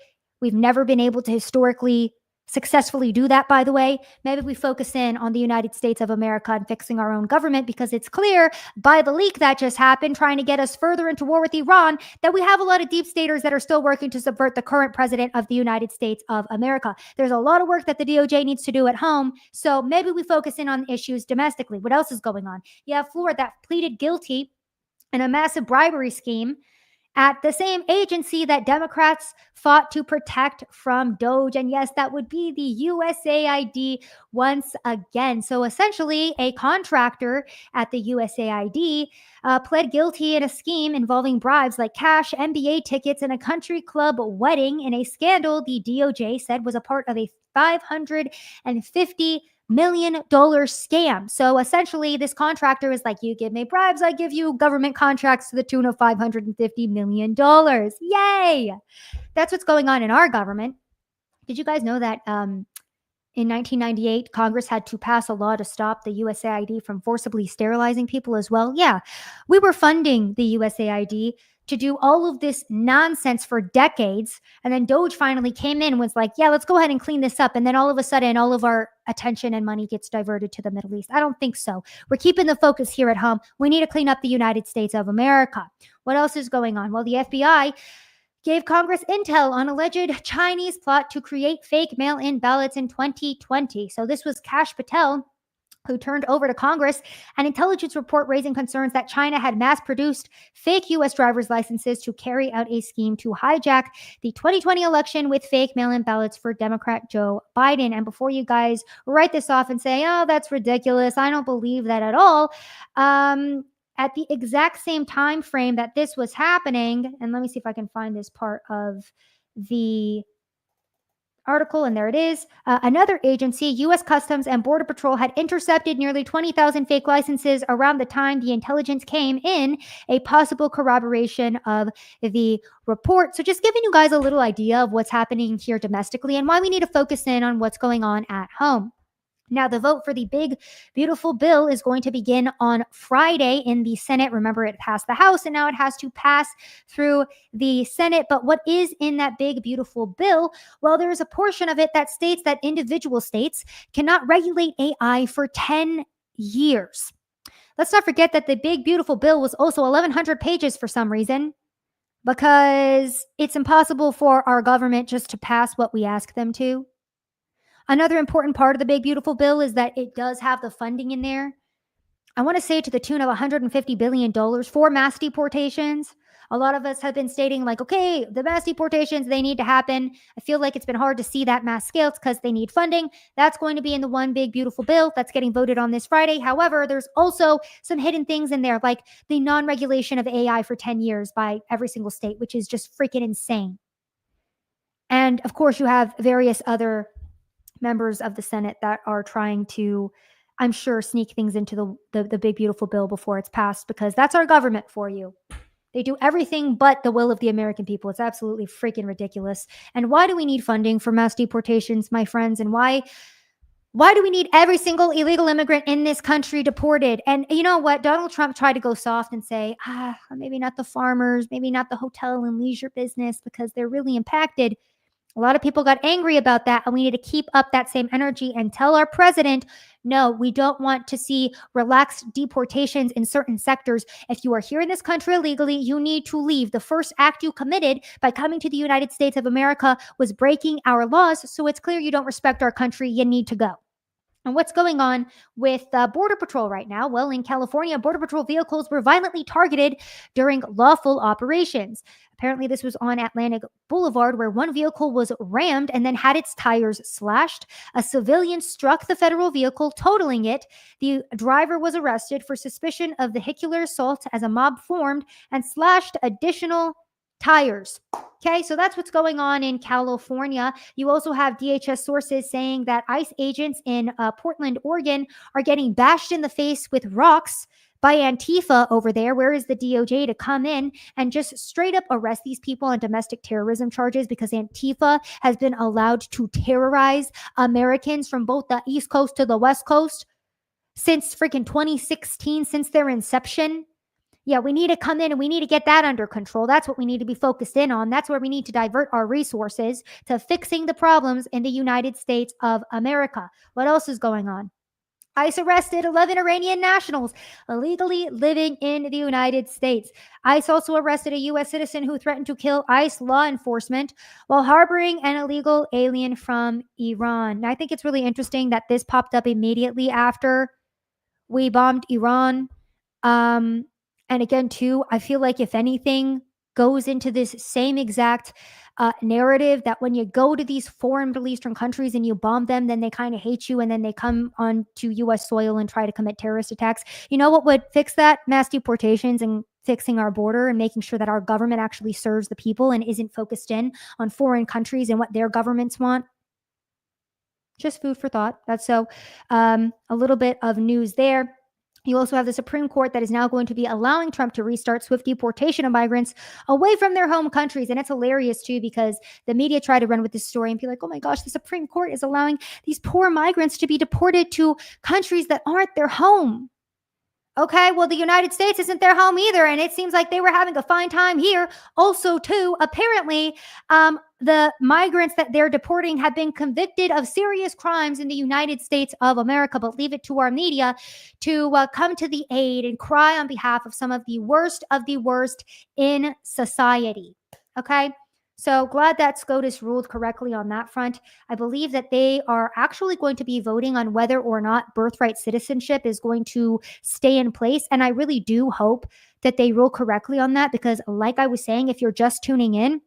We've never been able to historically successfully do that, by the way. Maybe we focus in on the United States of America and fixing our own government, because it's clear by the leak that just happened, trying to get us further into war with Iran, that we have a lot of deep staters that are still working to subvert the current president of the United States of America. There's a lot of work that the DOJ needs to do at home. So maybe we focus in on issues domestically. What else is going on? You have Florida that pleaded guilty in a massive bribery scheme at the same agency that Democrats fought to protect from DOJ. And yes, that would be the USAID once again. So essentially, a contractor at the USAID pled guilty in a scheme involving bribes like cash, NBA tickets, and a country club wedding in a scandal the DOJ said was a part of a $550 million scam. So essentially, this contractor is like, you give me bribes, I give you government contracts to the tune of $550 million. Yay! That's what's going on in our government. Did you guys know that in 1998, Congress had to pass a law to stop the USAID from forcibly sterilizing people as well? Yeah, we were funding the USAID to do all of this nonsense for decades. And then DOJ finally came in and was like, yeah, let's go ahead and clean this up. And then all of a sudden, all of our attention and money gets diverted to the Middle East. I don't think so. We're keeping the focus here at home. We need to clean up the United States of America. What else is going on? Well, the FBI gave Congress intel on alleged Chinese plot to create fake mail-in ballots in 2020. So this was Kash Patel, who turned over to Congress an intelligence report raising concerns that China had mass-produced fake U.S. driver's licenses to carry out a scheme to hijack the 2020 election with fake mail-in ballots for Democrat Joe Biden. And before you guys write this off and say, oh, that's ridiculous, I don't believe that at all, at the exact same time frame that this was happening, and let me see if I can find this part of the article, and there it is. Another agency, U.S. Customs and Border Patrol, had intercepted nearly 20,000 fake licenses around the time the intelligence came in, a possible corroboration of the report. So just giving you guys a little idea of what's happening here domestically and why we need to focus in on what's going on at home. Now, the vote for the big, beautiful bill is going to begin on Friday in the Senate. Remember, it passed the House, and now it has to pass through the Senate. But what is in that big, beautiful bill? Well, there is a portion of it that states that individual states cannot regulate AI for 10 years. Let's not forget that the big, beautiful bill was also 1,100 pages for some reason, because it's impossible for our government just to pass what we ask them to. Another important part of the big, beautiful bill is that it does have the funding in there. I want to say to the tune of $150 billion for mass deportations. A lot of us have been stating like, okay, the mass deportations, they need to happen. I feel like it's been hard to see that mass scale because they need funding. That's going to be in the one big, beautiful bill that's getting voted on this Friday. However, there's also some hidden things in there, like the non-regulation of AI for 10 years by every single state, which is just freaking insane. And of course, you have various other members of the Senate that are trying to, I'm sure, sneak things into the big, beautiful bill before it's passed, because that's our government for you. They do everything but the will of the American people. It's absolutely freaking ridiculous. And why do we need funding for mass deportations, my friends? And why do we need every single illegal immigrant in this country deported? And you know what? Donald Trump tried to go soft and say, maybe not the farmers, maybe not the hotel and leisure business, because they're really impacted. A lot of people got angry about that, and we need to keep up that same energy and tell our president, no, we don't want to see relaxed deportations in certain sectors. If you are here in this country illegally, you need to leave. The first act you committed by coming to the United States of America was breaking our laws, so it's clear you don't respect our country. You need to go. And what's going on with Border Patrol right now? Well, in California, Border Patrol vehicles were violently targeted during lawful operations. Apparently, this was on Atlantic Boulevard, where one vehicle was rammed and then had its tires slashed. A civilian struck the federal vehicle, totaling it. The driver was arrested for suspicion of vehicular assault as a mob formed and slashed additional tires. Okay, so that's what's going on in California. You also have DHS sources saying that ICE agents in Portland, Oregon are getting bashed in the face with rocks by Antifa over there. Where is the DOJ to come in and just straight up arrest these people on domestic terrorism charges, because Antifa has been allowed to terrorize Americans from both the East Coast to the West Coast since freaking 2016, since their inception. Yeah, we need to come in and we need to get that under control. That's what we need to be focused in on. That's where we need to divert our resources to fixing the problems in the United States of America. What else is going on? ICE arrested 11 Iranian nationals illegally living in the United States. ICE also arrested a U.S. citizen who threatened to kill ICE law enforcement while harboring an illegal alien from Iran. Now, I think it's really interesting that this popped up immediately after we bombed Iran. And again, too, I feel like if anything goes into this same exact narrative, that when you go to these foreign Middle Eastern countries and you bomb them, then they kind of hate you, and then they come onto U.S. soil and try to commit terrorist attacks. You know what would fix that? Mass deportations and fixing our border and making sure that our government actually serves the people and isn't focused in on foreign countries and what their governments want. Just food for thought. That's so a little bit of news there. You also have the Supreme Court that is now going to be allowing Trump to restart swift deportation of migrants away from their home countries. And it's hilarious, too, because the media try to run with this story and be like, oh, my gosh, the Supreme Court is allowing these poor migrants to be deported to countries that aren't their home. Okay, well, the United States isn't their home either, and it seems like they were having a fine time here. Also, too, apparently, the migrants that they're deporting have been convicted of serious crimes in the United States of America, but leave it to our media to come to the aid and cry on behalf of some of the worst in society. Okay, So glad that SCOTUS ruled correctly on that front. I believe that they are actually going to be voting on whether or not birthright citizenship is going to stay in place. And I really do hope that they rule correctly on that because, like I was saying, if you're just tuning in,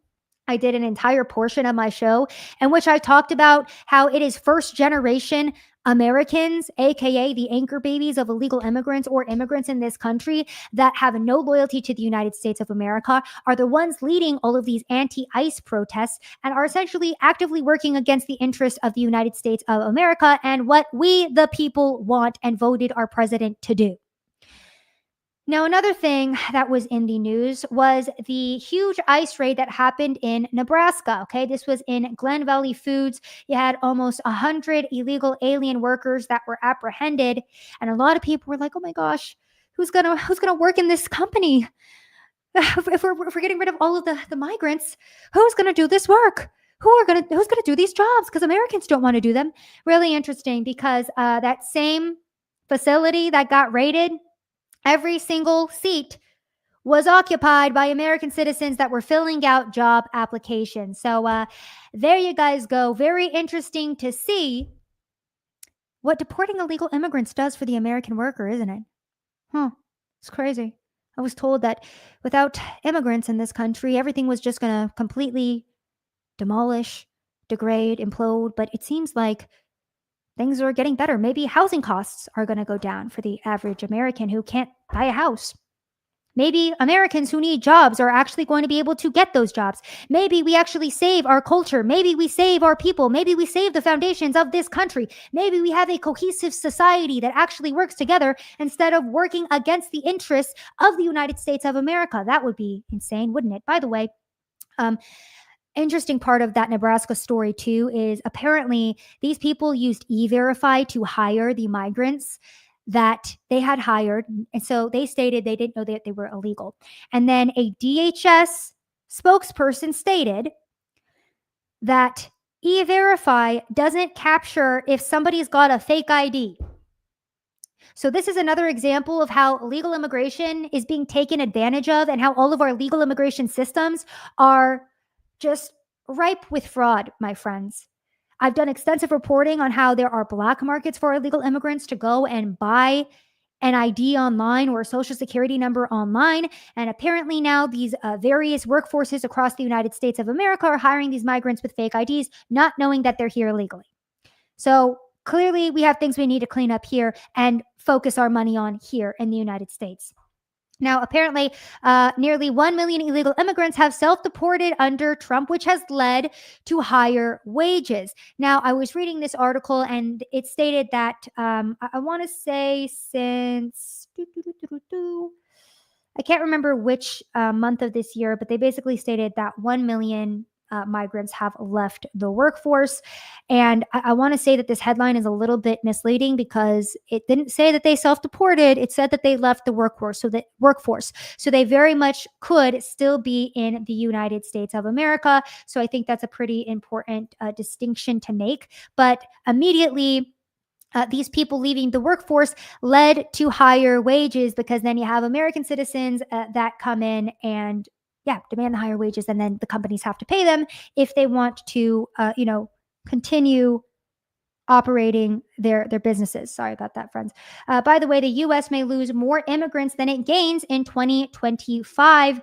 I did an entire portion of my show in which I talked about how it is first generation Americans, aka the anchor babies of illegal immigrants or immigrants in this country that have no loyalty to the United States of America, are the ones leading all of these anti-ICE protests and are essentially actively working against the interests of the United States of America and what we, the people, want and voted our president to do. Now, another thing that was in the news was the huge ICE raid that happened in Nebraska. Okay, this was in Glen Valley Foods. You had almost 100 illegal alien workers that were apprehended, and a lot of people were like, "Oh my gosh, who's gonna work in this company? If we're getting rid of all of the migrants, who's gonna do this work? Who's gonna do these jobs? Because Americans don't want to do them." Really interesting because that same facility that got raided, every single seat was occupied by American citizens that were filling out job applications. So there you guys go. Very interesting to see what deporting illegal immigrants does for the American worker, isn't it? It's crazy. I was told that without immigrants in this country, everything was just going to completely demolish, degrade, implode. But it seems like things are getting better. Maybe housing costs are going to go down for the average American who can't buy a house. Maybe Americans who need jobs are actually going to be able to get those jobs. Maybe we actually save our culture. Maybe we save our people. Maybe we save the foundations of this country. Maybe we have a cohesive society that actually works together instead of working against the interests of the United States of America. That would be insane, wouldn't it? By the way, interesting part of that Nebraska story too is apparently these people used E-Verify to hire the migrants that they had hired. And so they stated they didn't know that they were illegal. And then a DHS spokesperson stated that E-Verify doesn't capture if somebody's got a fake ID. So this is another example of how illegal immigration is being taken advantage of and how all of our legal immigration systems are just ripe with fraud, my friends. I've done extensive reporting on how there are black markets for illegal immigrants to go and buy an ID online or a social security number online. And apparently now these various workforces across the United States of America are hiring these migrants with fake IDs, not knowing that they're here illegally. So clearly we have things we need to clean up here and focus our money on here in the United States. Now, apparently, nearly 1 million illegal immigrants have self-deported under Trump, which has led to higher wages. Now, I was reading this article and it stated that I want to say since I can't remember which month of this year, but they basically stated that 1 million migrants have left the workforce. And I want to say that this headline is a little bit misleading because it didn't say that they self-deported. It said that they left the workforce. So they very much could still be in the United States of America. So I think that's a pretty important distinction to make. But immediately, these people leaving the workforce led to higher wages because then you have American citizens that come in and demand the higher wages, and then the companies have to pay them if they want to, continue operating their businesses. Sorry about that, friends. By the way, the U.S. may lose more immigrants than it gains in 2025.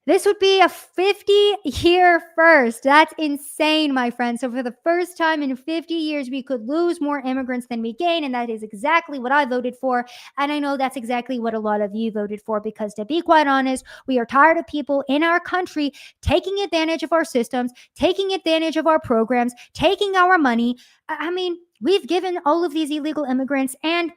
This would be a 50-year first. That's insane, my friends. So for the first time in 50 years, we could lose more immigrants than we gain. And that is exactly what I voted for. And I know that's exactly what a lot of you voted for, because to be quite honest, we are tired of people in our country taking advantage of our systems, taking advantage of our programs, taking our money. I mean, we've given all of these illegal immigrants and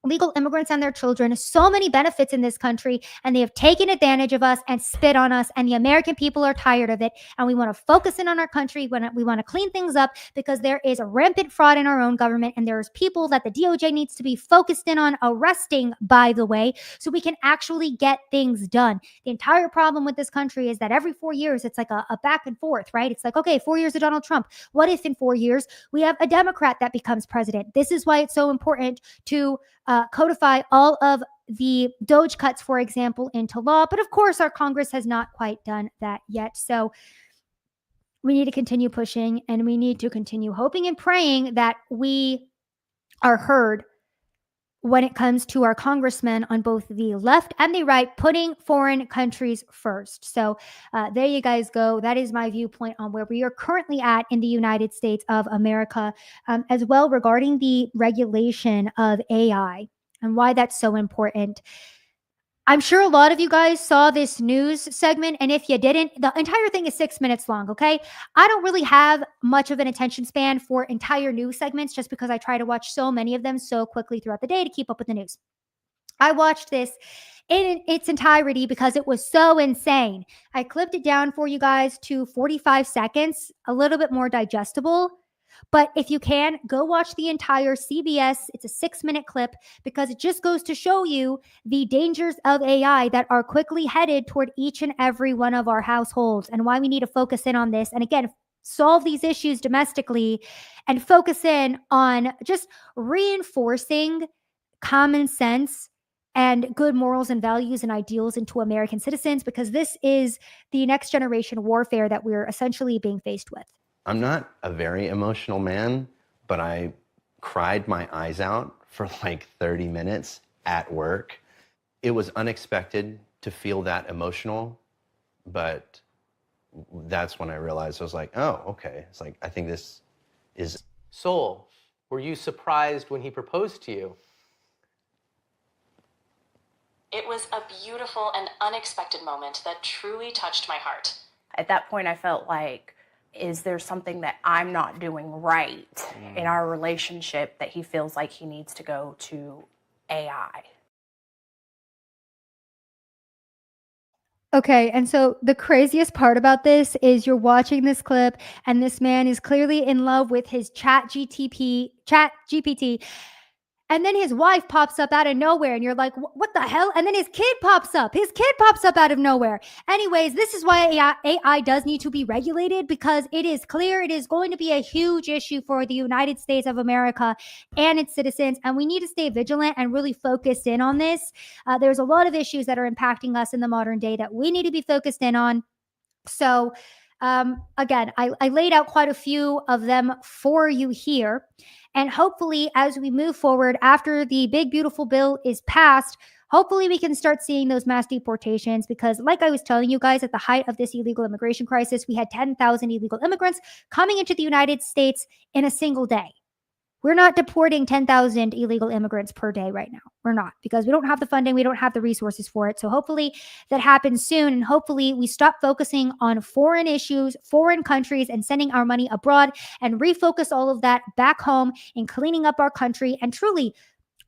legal immigrants and their children so many benefits in this country, and they have taken advantage of us and spit on us, and the American people are tired of it, and we want to focus in on our country. We want to clean things up because there is a rampant fraud in our own government, and there's people that the DOJ needs to be focused in on arresting, by the way, so we can actually get things done. The entire problem with this country is that every 4 years it's like a back and forth, right? It's like, okay, 4 years of Donald Trump. What if in 4 years we have a Democrat that becomes president? This is why it's so important to codify all of the Doge cuts, for example, into law. But of course, our Congress has not quite done that yet. So we need to continue pushing, and we need to continue hoping and praying that we are heard when it comes to our congressmen on both the left and the right, putting foreign countries first. So there you guys go. That is my viewpoint on where we are currently at in the United States of America, as well regarding the regulation of AI and why that's so important. I'm sure a lot of you guys saw this news segment, and if you didn't, the entire thing is 6 minutes long, okay? I don't really have much of an attention span for entire news segments just because I try to watch so many of them so quickly throughout the day to keep up with the news. I watched this in its entirety because it was so insane. I clipped it down for you guys to 45 seconds, a little bit more digestible. But if you can, go watch the entire CBS. It's a 6-minute clip because it just goes to show you the dangers of AI that are quickly headed toward each and every one of our households and why we need to focus in on this. And again, solve these issues domestically and focus in on just reinforcing common sense and good morals and values and ideals into American citizens, because this is the next generation warfare that we're essentially being faced with. I'm not a very emotional man, but I cried my eyes out for like 30 minutes at work. It was unexpected to feel that emotional, but that's when I realized, I was like, oh, okay. It's like, I think this is... Soul, were you surprised when he proposed to you? It was a beautiful and unexpected moment that truly touched my heart. At that point, I felt like, is there something that I'm not doing right in our relationship that he feels like he needs to go to AI? Okay, and so the craziest part about this is you're watching this clip and this man is clearly in love with his chat GPT, and then his wife pops up out of nowhere and you're like, what the hell? And then his kid pops up out of nowhere. Anyways, this is why AI does need to be regulated, because it is clear it is going to be a huge issue for the United States of America and its citizens, and we need to stay vigilant and really focus in on this. There's a lot of issues that are impacting us in the modern day that we need to be focused in on. So again, I laid out quite a few of them for you here. And hopefully, as we move forward, after the big, beautiful bill is passed, hopefully we can start seeing those mass deportations, because like I was telling you guys, at the height of this illegal immigration crisis, we had 10,000 illegal immigrants coming into the United States in a single day. We're not deporting 10,000 illegal immigrants per day right now. We're not, because we don't have the funding. We don't have the resources for it. So hopefully that happens soon. And hopefully we stop focusing on foreign issues, foreign countries, and sending our money abroad, and refocus all of that back home in cleaning up our country and truly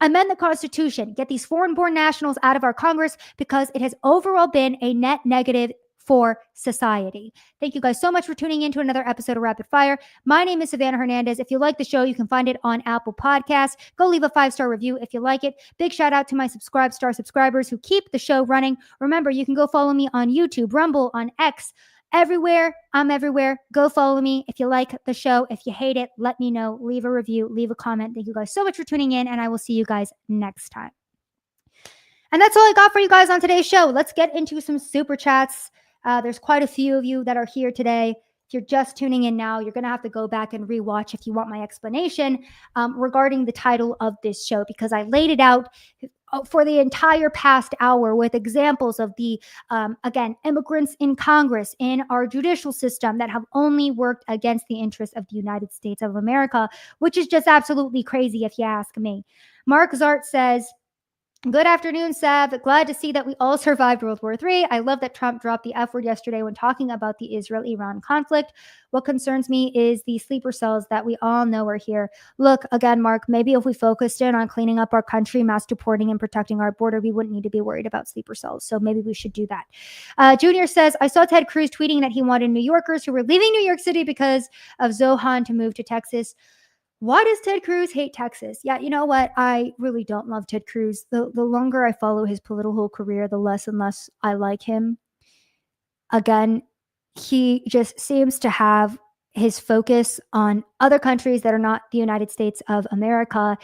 amend the Constitution, get these foreign-born nationals out of our Congress, because it has overall been a net negative for society. Thank you guys so much for tuning in to another episode of Rapid Fire. My name is Savannah Hernandez. If you like the show, you can find it on Apple Podcasts. Go leave a 5-star review if you like it. Big shout out to my subscribers who keep the show running. Remember, you can go follow me on YouTube, Rumble, on X, everywhere. I'm everywhere. Go follow me. If you like the show, if you hate it, let me know. Leave a review, leave a comment. Thank you guys so much for tuning in, and I will see you guys next time. And that's all I got for you guys on today's show. Let's get into some super chats. There's quite a few of you that are here today. If you're just tuning in now, you're going to have to go back and rewatch if you want my explanation regarding the title of this show, because I laid it out for the entire past hour with examples of the, again, immigrants in Congress, in our judicial system, that have only worked against the interests of the United States of America, which is just absolutely crazy if you ask me. Mark Zart says, good afternoon, Sav. Glad to see that we all survived World War III. I love that Trump dropped the F word yesterday when talking about the Israel-Iran conflict. What concerns me is the sleeper cells that we all know are here. Look, again, Mark, maybe if we focused in on cleaning up our country, mass deporting, and protecting our border, we wouldn't need to be worried about sleeper cells. So maybe we should do that. Junior says, I saw Ted Cruz tweeting that he wanted New Yorkers who were leaving New York City because of Zohran to move to Texas. Why does Ted Cruz hate Texas? Yeah, you know what? I really don't love Ted Cruz. The longer I follow his political career, the less and less I like him. Again, he just seems to have his focus on other countries that are not the United States of America.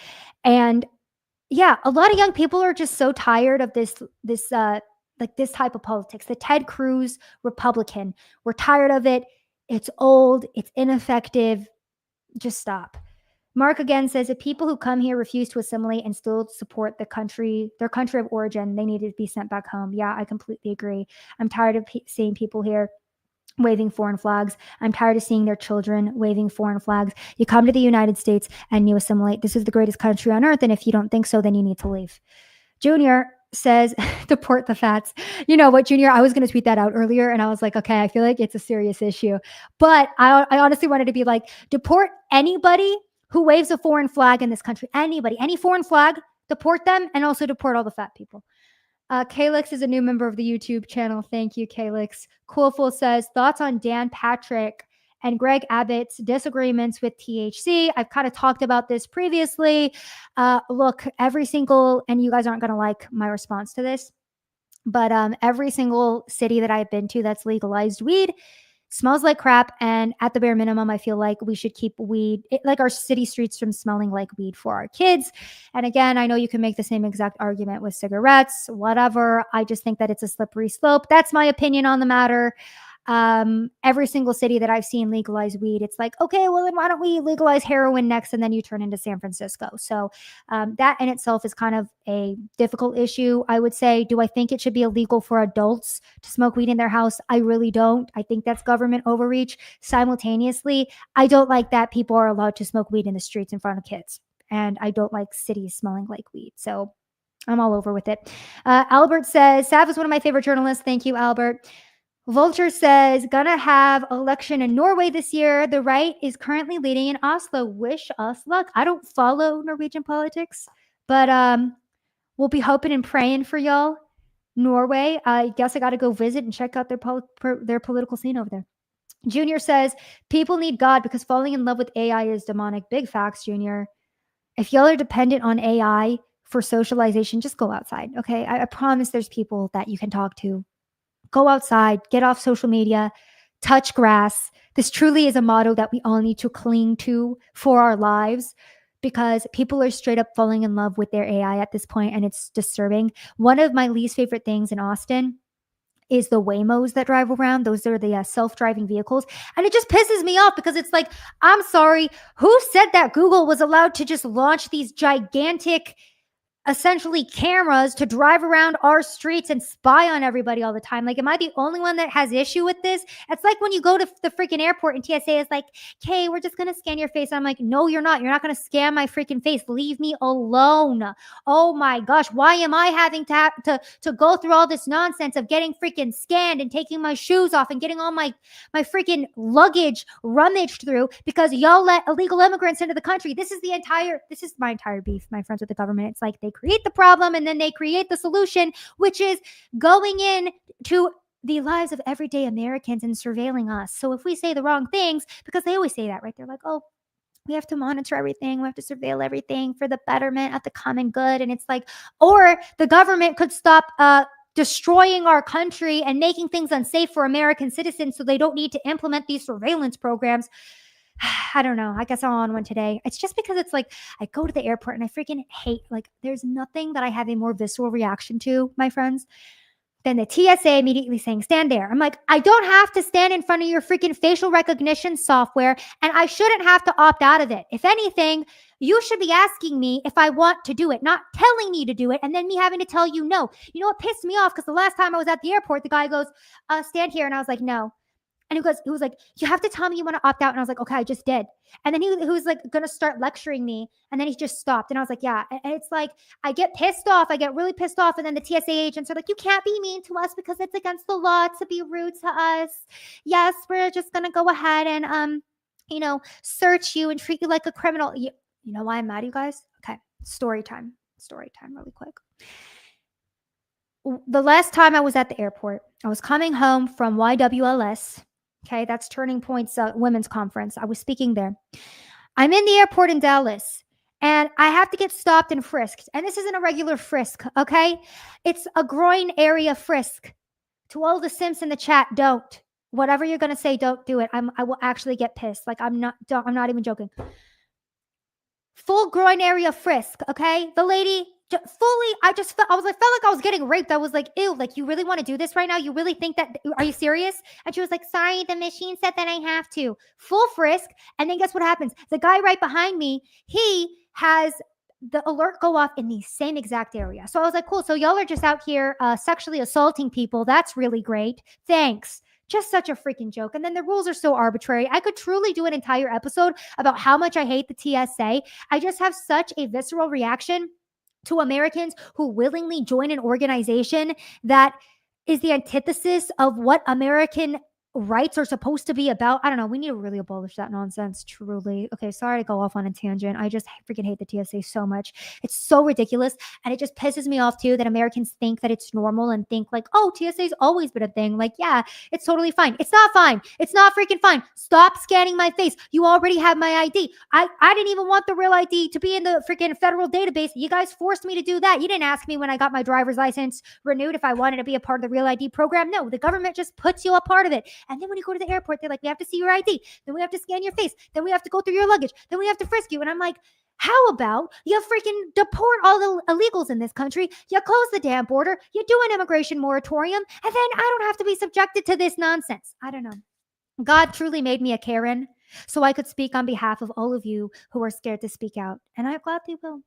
And yeah, a lot of young people are just so tired of this type of politics. The Ted Cruz Republican. We're tired of it. It's old. It's ineffective. Just stop. Mark again says if people who come here refuse to assimilate and still support their country of origin, they need to be sent back home. Yeah, I completely agree. I'm tired of seeing people here waving foreign flags. I'm tired of seeing their children waving foreign flags. You come to the United States and you assimilate. This is the greatest country on earth. And if you don't think so, then you need to leave. Junior says, deport the fats. You know what, Junior? I was going to tweet that out earlier and I was like, okay, I feel like it's a serious issue. But I honestly wanted to be like, deport anybody who waves a foreign flag in this country. Anybody, any foreign flag, deport them, and also deport all the fat people. Calix is a new member of the YouTube channel. Thank you, Calix. Coolful says, thoughts on Dan Patrick and Greg Abbott's disagreements with THC. I've kind of talked about this previously. Look, and you guys aren't going to like my response to this, but every single city that I've been to that's legalized weed smells like crap. And at the bare minimum, I feel like we should keep like our city streets from smelling like weed for our kids. And again, I know you can make the same exact argument with cigarettes, whatever. I just think that it's a slippery slope. That's my opinion on the matter. Every single city that I've seen legalize weed, it's like, okay, well then why don't we legalize heroin next? And then you turn into San Francisco. So that in itself is kind of a difficult issue. I would say, do I think it should be illegal for adults to smoke weed in their house? I really don't. I think that's government overreach. Simultaneously, I don't like that people are allowed to smoke weed in the streets in front of kids. And I don't like cities smelling like weed. So I'm all over with it. Albert says, Sav is one of my favorite journalists. Thank you, Albert. Vulture says, gonna have election in Norway this year. The right is currently leading in Oslo. Wish us luck. I don't follow Norwegian politics, but we'll be hoping and praying for y'all. Norway, I guess I got to go visit and check out their political scene over there. Junior says, people need God because falling in love with AI is demonic. Big facts, Junior. If y'all are dependent on AI for socialization, just go outside, okay? I promise there's people that you can talk to. Go outside, get off social media, touch grass. This truly is a motto that we all need to cling to for our lives because people are straight up falling in love with their AI at this point, and it's disturbing. One of my least favorite things in Austin is the Waymos that drive around. Those are the self-driving vehicles. And it just pisses me off because it's like, I'm sorry, who said that Google was allowed to just launch these gigantic essentially cameras to drive around our streets and spy on everybody all the time? Like, am I the only one that has issue with this? It's like when you go to the freaking airport and TSA is like, okay, we're just going to scan your face. I'm like, no, you're not. You're not going to scan my freaking face. Leave me alone. Oh my gosh. Why am I having to go through all this nonsense of getting freaking scanned and taking my shoes off and getting all my freaking luggage rummaged through because y'all let illegal immigrants into the country? This is my entire beef, my friends, with the government. It's like they create the problem and then they create the solution, which is going in to the lives of everyday Americans and surveilling us. So if we say the wrong things, because they always say that, right? They're like, oh, we have to monitor everything. We have to surveil everything for the betterment of the common good. And it's like, or the government could stop destroying our country and making things unsafe for American citizens so they don't need to implement these surveillance programs. I don't know. I guess I'm on one today. It's just because it's like I go to the airport and I freaking hate, like, there's nothing that I have a more visceral reaction to, my friends, than the TSA immediately saying, stand there. I'm like, I don't have to stand in front of your freaking facial recognition software, and I shouldn't have to opt out of it. If anything, you should be asking me if I want to do it, not telling me to do it, and then me having to tell you no. You know what pissed me off? Because the last time I was at the airport, the guy goes, stand here. And I was like, no. And he was like, you have to tell me you want to opt out. And I was like, okay, I just did. And then he was like going to start lecturing me. And then he just stopped. And I was like, yeah. And it's like, I get pissed off. I get really pissed off. And then the TSA agents are like, you can't be mean to us because it's against the law to be rude to us. Yes, we're just going to go ahead and, search you and treat you like a criminal. You know why I'm mad, you guys? Okay. Story time really quick. The last time I was at the airport, I was coming home from YWLS. Okay, that's Turning Point's women's conference. I was speaking there. I'm in the airport in Dallas, and I have to get stopped and frisked. And this isn't a regular frisk, okay? It's a groin area frisk. To all the simps in the chat, don't. Whatever you're gonna say, don't do it. I will actually get pissed. Like, I'm not even joking. Full groin area frisk, okay? The lady I felt like I was getting raped. I was like, ew, like, you really want to do this right now? You really think that, are you serious? And she was like, sorry, the machine said that I have to. Full frisk. And then guess what happens? The guy right behind me, he has the alert go off in the same exact area. So I was like, cool. So y'all are just out here sexually assaulting people. That's really great. Thanks. Just such a freaking joke. And then the rules are so arbitrary. I could truly do an entire episode about how much I hate the TSA. I just have such a visceral reaction to Americans who willingly join an organization that is the antithesis of what American rights are supposed to be about. I don't know. We need to really abolish that nonsense, truly. Okay, sorry to go off on a tangent. I just freaking hate the TSA so much. It's so ridiculous. And it just pisses me off too that Americans think that it's normal and think like, oh, TSA's always been a thing. Like, yeah, it's totally fine. It's not fine. It's not freaking fine. Stop scanning my face. You already have my ID. I didn't even want the real ID to be in the freaking federal database. You guys forced me to do that. You didn't ask me when I got my driver's license renewed if I wanted to be a part of the real ID program. No, the government just puts you a part of it. And then when you go to the airport, they're like, we have to see your ID. Then we have to scan your face. Then we have to go through your luggage. Then we have to frisk you. And I'm like, how about you freaking deport all the illegals in this country? You close the damn border. You do an immigration moratorium. And then I don't have to be subjected to this nonsense. I don't know. God truly made me a Karen so I could speak on behalf of all of you who are scared to speak out. And I gladly will.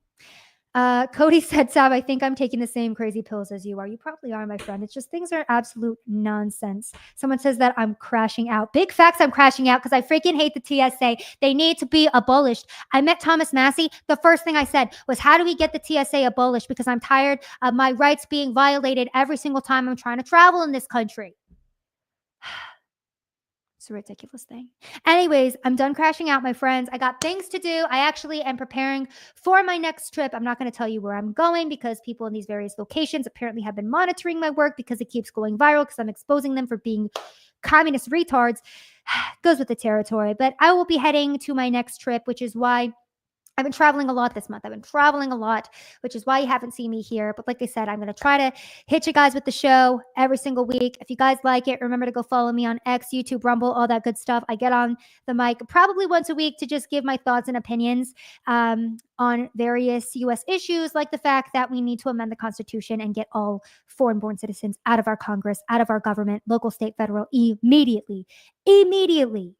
Cody said, Sav, I think I'm taking the same crazy pills as you are. You probably are, my friend. It's just things are absolute nonsense. Someone says that I'm crashing out. Big facts, I'm crashing out because I freaking hate the TSA. They need to be abolished. I met Thomas Massey. The first thing I said was, how do we get the TSA abolished? Because I'm tired of my rights being violated every single time I'm trying to travel in this country. It's a ridiculous thing. Anyways, I'm done crashing out, my friends. I got things to do. I actually am preparing for my next trip. I'm not going to tell you where I'm going because people in these various locations apparently have been monitoring my work because it keeps going viral because I'm exposing them for being communist retards. Goes with the territory. But I will be heading to my next trip, which is why I've been traveling a lot this month. I've been traveling a lot, which is why you haven't seen me here. But like I said, I'm going to try to hit you guys with the show every single week. If you guys like it, remember to go follow me on X, YouTube, Rumble, all that good stuff. I get on the mic probably once a week to just give my thoughts and opinions on various U.S. issues, like the fact that we need to amend the Constitution and get all foreign-born citizens out of our Congress, out of our government, local, state, federal, immediately. Immediately.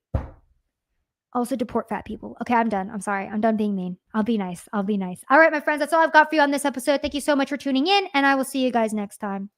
Also deport fat people. Okay, I'm done. I'm sorry. I'm done being mean. I'll be nice. All right, my friends, that's all I've got for you on this episode. Thank you so much for tuning in, and I will see you guys next time.